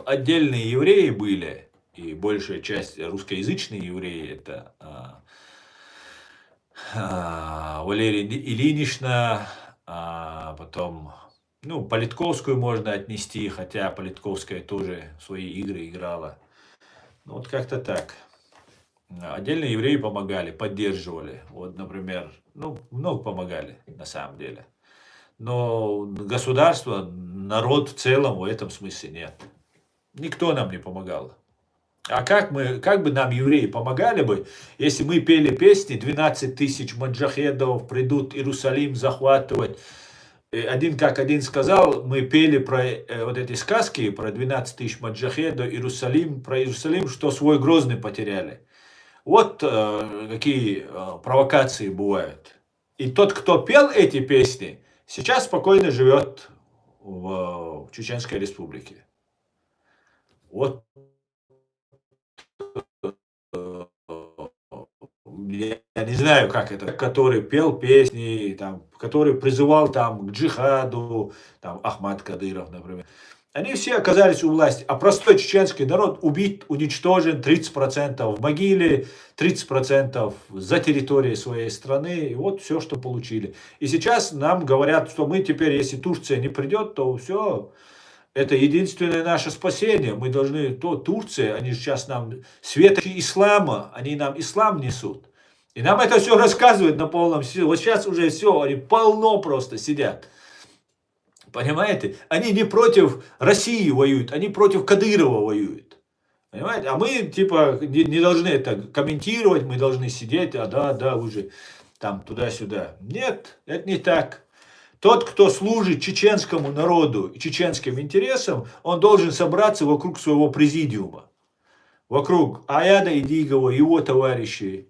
Отдельные евреи были, и большая часть русскоязычные евреи, это Валерия Ильинична, потом, Политковскую можно отнести, хотя Политковская тоже свои игры играла. Вот как-то так. Отдельные евреи помогали, поддерживали. Вот, например, много помогали на самом деле. Но государство, народ в целом в этом смысле нет. Никто нам не помогал. А как бы нам евреи помогали бы, если мы пели песни, 12 тысяч маджахедов придут Иерусалим захватывать. Один сказал, мы пели про вот эти сказки, про 12 тысяч маджахедов, про Иерусалим, что свой Грозный потеряли. Вот какие провокации бывают. И тот, кто пел эти песни, сейчас спокойно живет в Чеченской Республике. Вот я не знаю, как это, который пел песни, там, который призывал там, к джихаду, там, Ахмад Кадыров, например. Они все оказались у власти, а простой чеченский народ убит, уничтожен, 30% в могиле, 30% за территорией своей страны. И вот все, что получили. И сейчас нам говорят, что мы теперь, если Турция не придет, то все, это единственное наше спасение. Мы должны, Турция, они сейчас нам светочи ислама, они нам ислам несут. И нам это все рассказывают на полном силе. Вот сейчас уже все, они полно просто сидят. Понимаете? Они не против России воюют, они против Кадырова воюют. Понимаете? А мы типа не должны это комментировать, мы должны сидеть, да, уже там туда-сюда. Нет, это не так. Тот, кто служит чеченскому народу и чеченским интересам, он должен собраться вокруг своего президиума. Вокруг Аяда Идигова, его товарищей.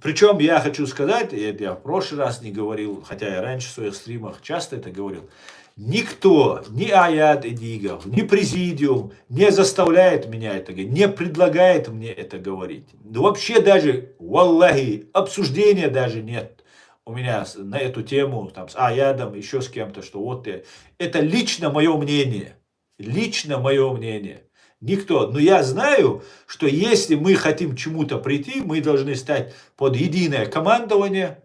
Причем я хочу сказать, это я в прошлый раз не говорил, хотя я раньше в своих стримах часто это говорил, никто, ни Аяд Идигов, ни президиум не заставляет меня это говорить, не предлагает мне это говорить. Вообще даже, валлахи, обсуждения даже нет у меня на эту тему, там, с Аядом, еще с кем-то, что вот это лично мое мнение. Лично мое мнение. Никто. Но я знаю, что если мы хотим к чему-то прийти, мы должны стать под единое командование,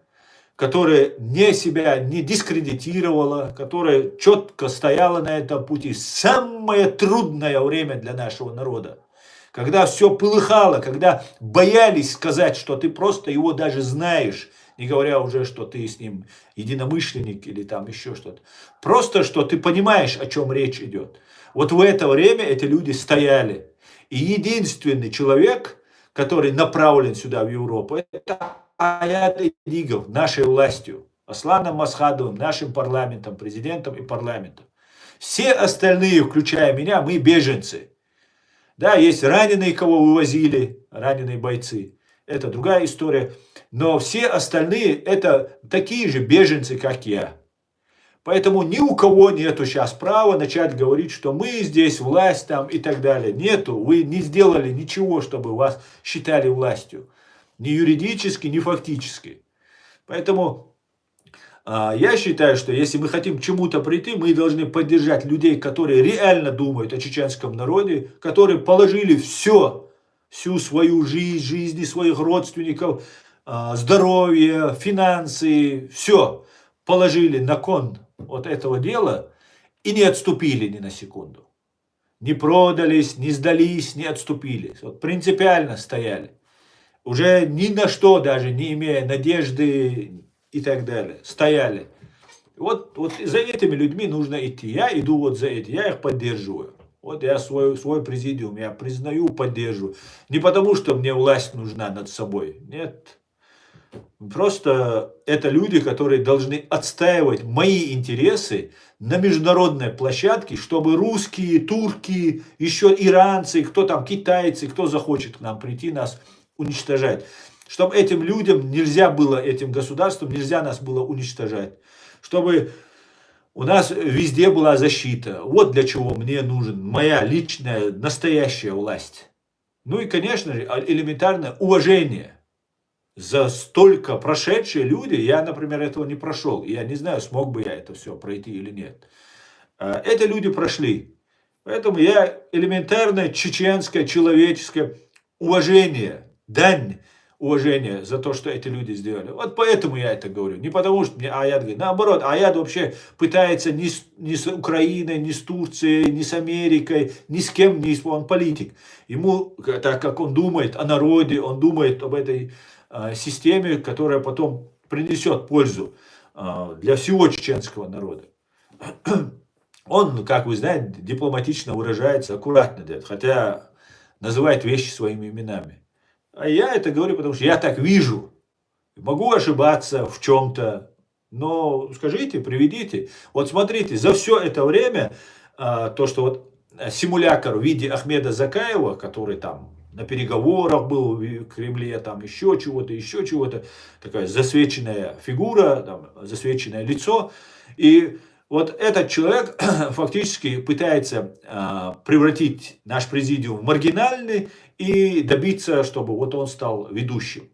которое себя не дискредитировало, которое четко стояло на этом пути. Самое трудное время для нашего народа. Когда все полыхало, когда боялись сказать, что ты просто его даже знаешь, не говоря уже, что ты с ним единомышленник или там еще что-то. Просто, что ты понимаешь, о чем речь идет. Вот в это время эти люди стояли. И единственный человек, который направлен сюда, в Европу, это Аят Идигов, нашей властью, Асланом Масхадовым, нашим парламентом, президентом и парламентом. Все остальные, включая меня, мы беженцы. Да, есть раненые, кого вывозили, раненые бойцы. Это другая история. Но все остальные это такие же беженцы, как я. Поэтому ни у кого нету сейчас права начать говорить, что мы здесь власть там и так далее. Нету. Вы не сделали ничего, чтобы вас считали властью. Ни юридически, ни фактически. Поэтому я считаю, что если мы хотим к чему-то прийти, мы должны поддержать людей, которые реально думают о чеченском народе, которые положили всю свою жизнь, жизни своих родственников, здоровье, финансы, все положили на кон вот этого дела и не отступили ни на секунду. не продались, не сдались, не отступились. Вот принципиально стояли. Уже ни на что даже не имея надежды и так далее. Стояли. Вот за этими людьми нужно идти. Я иду вот за этим, я их поддерживаю. Вот я свой президиум, я признаю, поддерживаю. Не потому, что мне власть нужна над собой. Нет. Просто это люди, которые должны отстаивать мои интересы на международной площадке, чтобы русские, турки, еще иранцы, кто там, китайцы, кто захочет к нам прийти, нас уничтожать. Чтобы этим людям нельзя было, этим государствам нельзя нас было уничтожать. Чтобы у нас везде была защита. Вот для чего мне нужен моя личная, настоящая власть. Ну и, конечно же, элементарное уважение. За столько прошедшие люди, я, например, этого не прошел. Я не знаю, смог бы я это все пройти или нет. Эти люди прошли. Поэтому я элементарное чеченское, человеческое уважение, дань уважения за то, что эти люди сделали. Вот поэтому я это говорю. Не потому, что мне Аяд говорит. Наоборот, Аяд вообще пытается ни с Украиной, ни с Турцией, ни с Америкой, ни с кем, он политик. Ему, так как он думает о народе, он думает об этой системе, которая потом принесет пользу для всего чеченского народа. Он, как вы знаете, дипломатично выражается, аккуратно делает, хотя называет вещи своими именами. А я это говорю, потому что я так вижу. Могу ошибаться в чем-то, но скажите, приведите. Вот смотрите, за все это время, то, что вот симулятор в виде Ахмеда Закаева, который там на переговорах был в Кремле, там еще чего-то, такая засвеченная фигура, там, засвеченное лицо. И вот этот человек фактически пытается превратить наш президиум в маргинальный и добиться, чтобы вот он стал ведущим.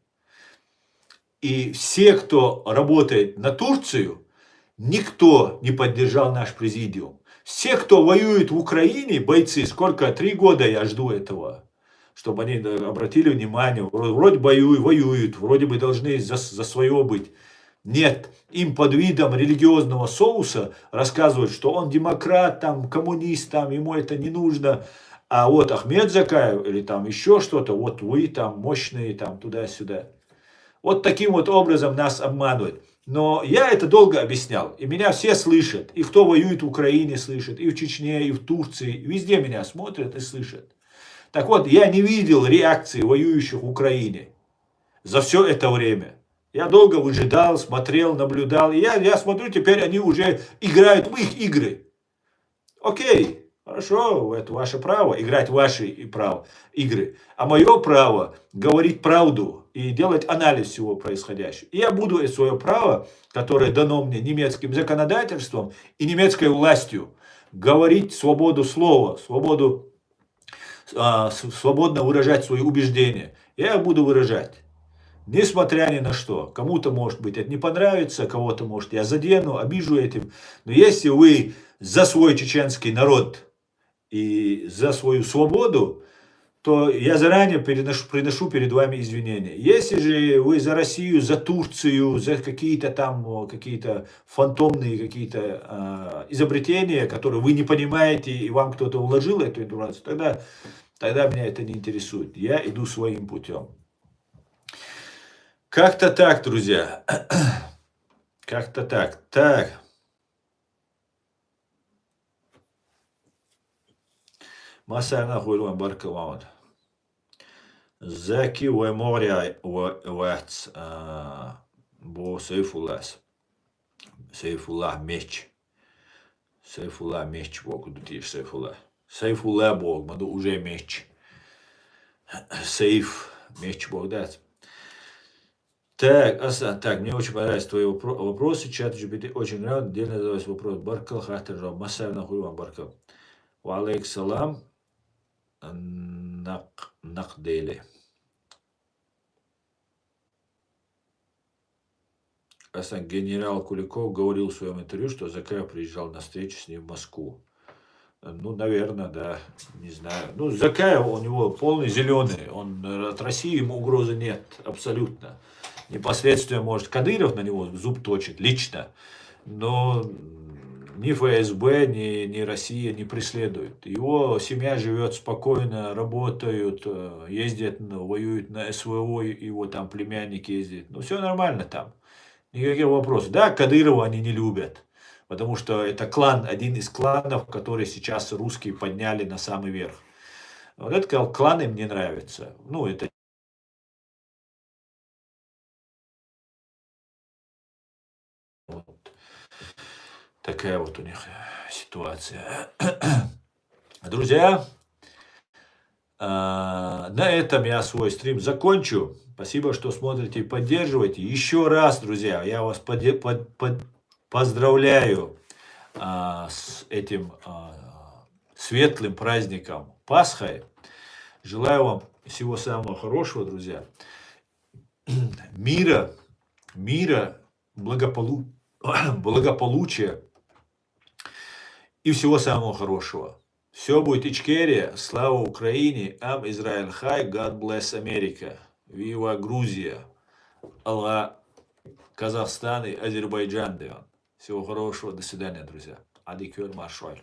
И все, кто работает на Турцию, никто не поддержал наш президиум. Все, кто воюет в Украине, бойцы, сколько, 3 года я жду этого, чтобы они обратили внимание, вроде воюют, вроде бы должны за свое быть. Нет, им под видом религиозного соуса рассказывают, что он демократ, там, коммунист, там, ему это не нужно. А вот Ахмед Закаев или там еще что-то, вот вы там мощные, там, туда-сюда. Вот таким вот образом нас обманывают. Но я это долго объяснял, и меня все слышат. И кто воюет в Украине слышит, и в Чечне, и в Турции. Везде меня смотрят и слышат. Так вот, я не видел реакции воюющих в Украине за все это время. Я долго выжидал, смотрел, наблюдал. И я смотрю, теперь они уже играют в их игры. Окей, хорошо, это ваше право, играть в ваши игры. А мое право говорить правду и делать анализ всего происходящего. И я буду свое право, которое дано мне немецким законодательством и немецкой властью, говорить свободу слова, свободно выражать свои убеждения. Я буду выражать. Несмотря ни на что. Кому-то, может быть, это не понравится, кого-то, может, я задену, обижу этим. Но если вы за свой чеченский народ и за свою свободу, то я заранее приношу перед вами извинения. Если же вы за Россию, за Турцию, за какие-то там, какие-то фантомные какие-то изобретения, которые вы не понимаете, и вам кто-то вложил эту информацию, тогда меня это не интересует. Я иду своим путем. Как-то так, друзья. Как-то так. Так. Масана хуйлуан баркалаун. Заки уэморя уэц бо Сейфуллас. Сейфуллах меч. Сейфуллах меч бог дутиш Сейфуллах. Сейфуллах бог, маду уже меч. Сейф меч бог дать. Так, Асан, так, мне очень понравились твои вопросы. Чат GPT очень нравится. Отдельно задавайся вопрос. Баркал, хатер, жал. Масай, нахуй вам, баркал. Валейк салам. Накдели. Асан, генерал Куликов говорил в своем интервью, что Закаев приезжал на встречу с ним в Москву. Ну, наверное, да, не знаю. Ну, Закаев, у него полный зеленый. От России ему угрозы нет, абсолютно. Непосредственно, может, Кадыров на него зуб точит, лично. Но ни ФСБ, ни Россия не преследуют. Его семья живет спокойно, работают, ездят, воюют на СВО, его там племянник ездит. Ну, все нормально там. Никаких вопросов. Да, Кадырова они не любят. Потому что это клан, один из кланов, который сейчас русские подняли на самый верх. Вот этот клан им не нравится. Ну, это вот такая вот у них ситуация. Друзья, на этом я свой стрим закончу. Спасибо, что смотрите и поддерживаете. Еще раз, друзья, я вас поздравляю с этим светлым праздником Пасхой. Желаю вам всего самого хорошего, друзья. Мира, благополучия и всего самого хорошего. Все будет Ичкерия. Слава Украине. Ам Израиль Хай. God bless America. Вива Грузия. Алла Казахстан и Азербайджан. Всего хорошего. До свидания, друзья. Адикер Маршаль.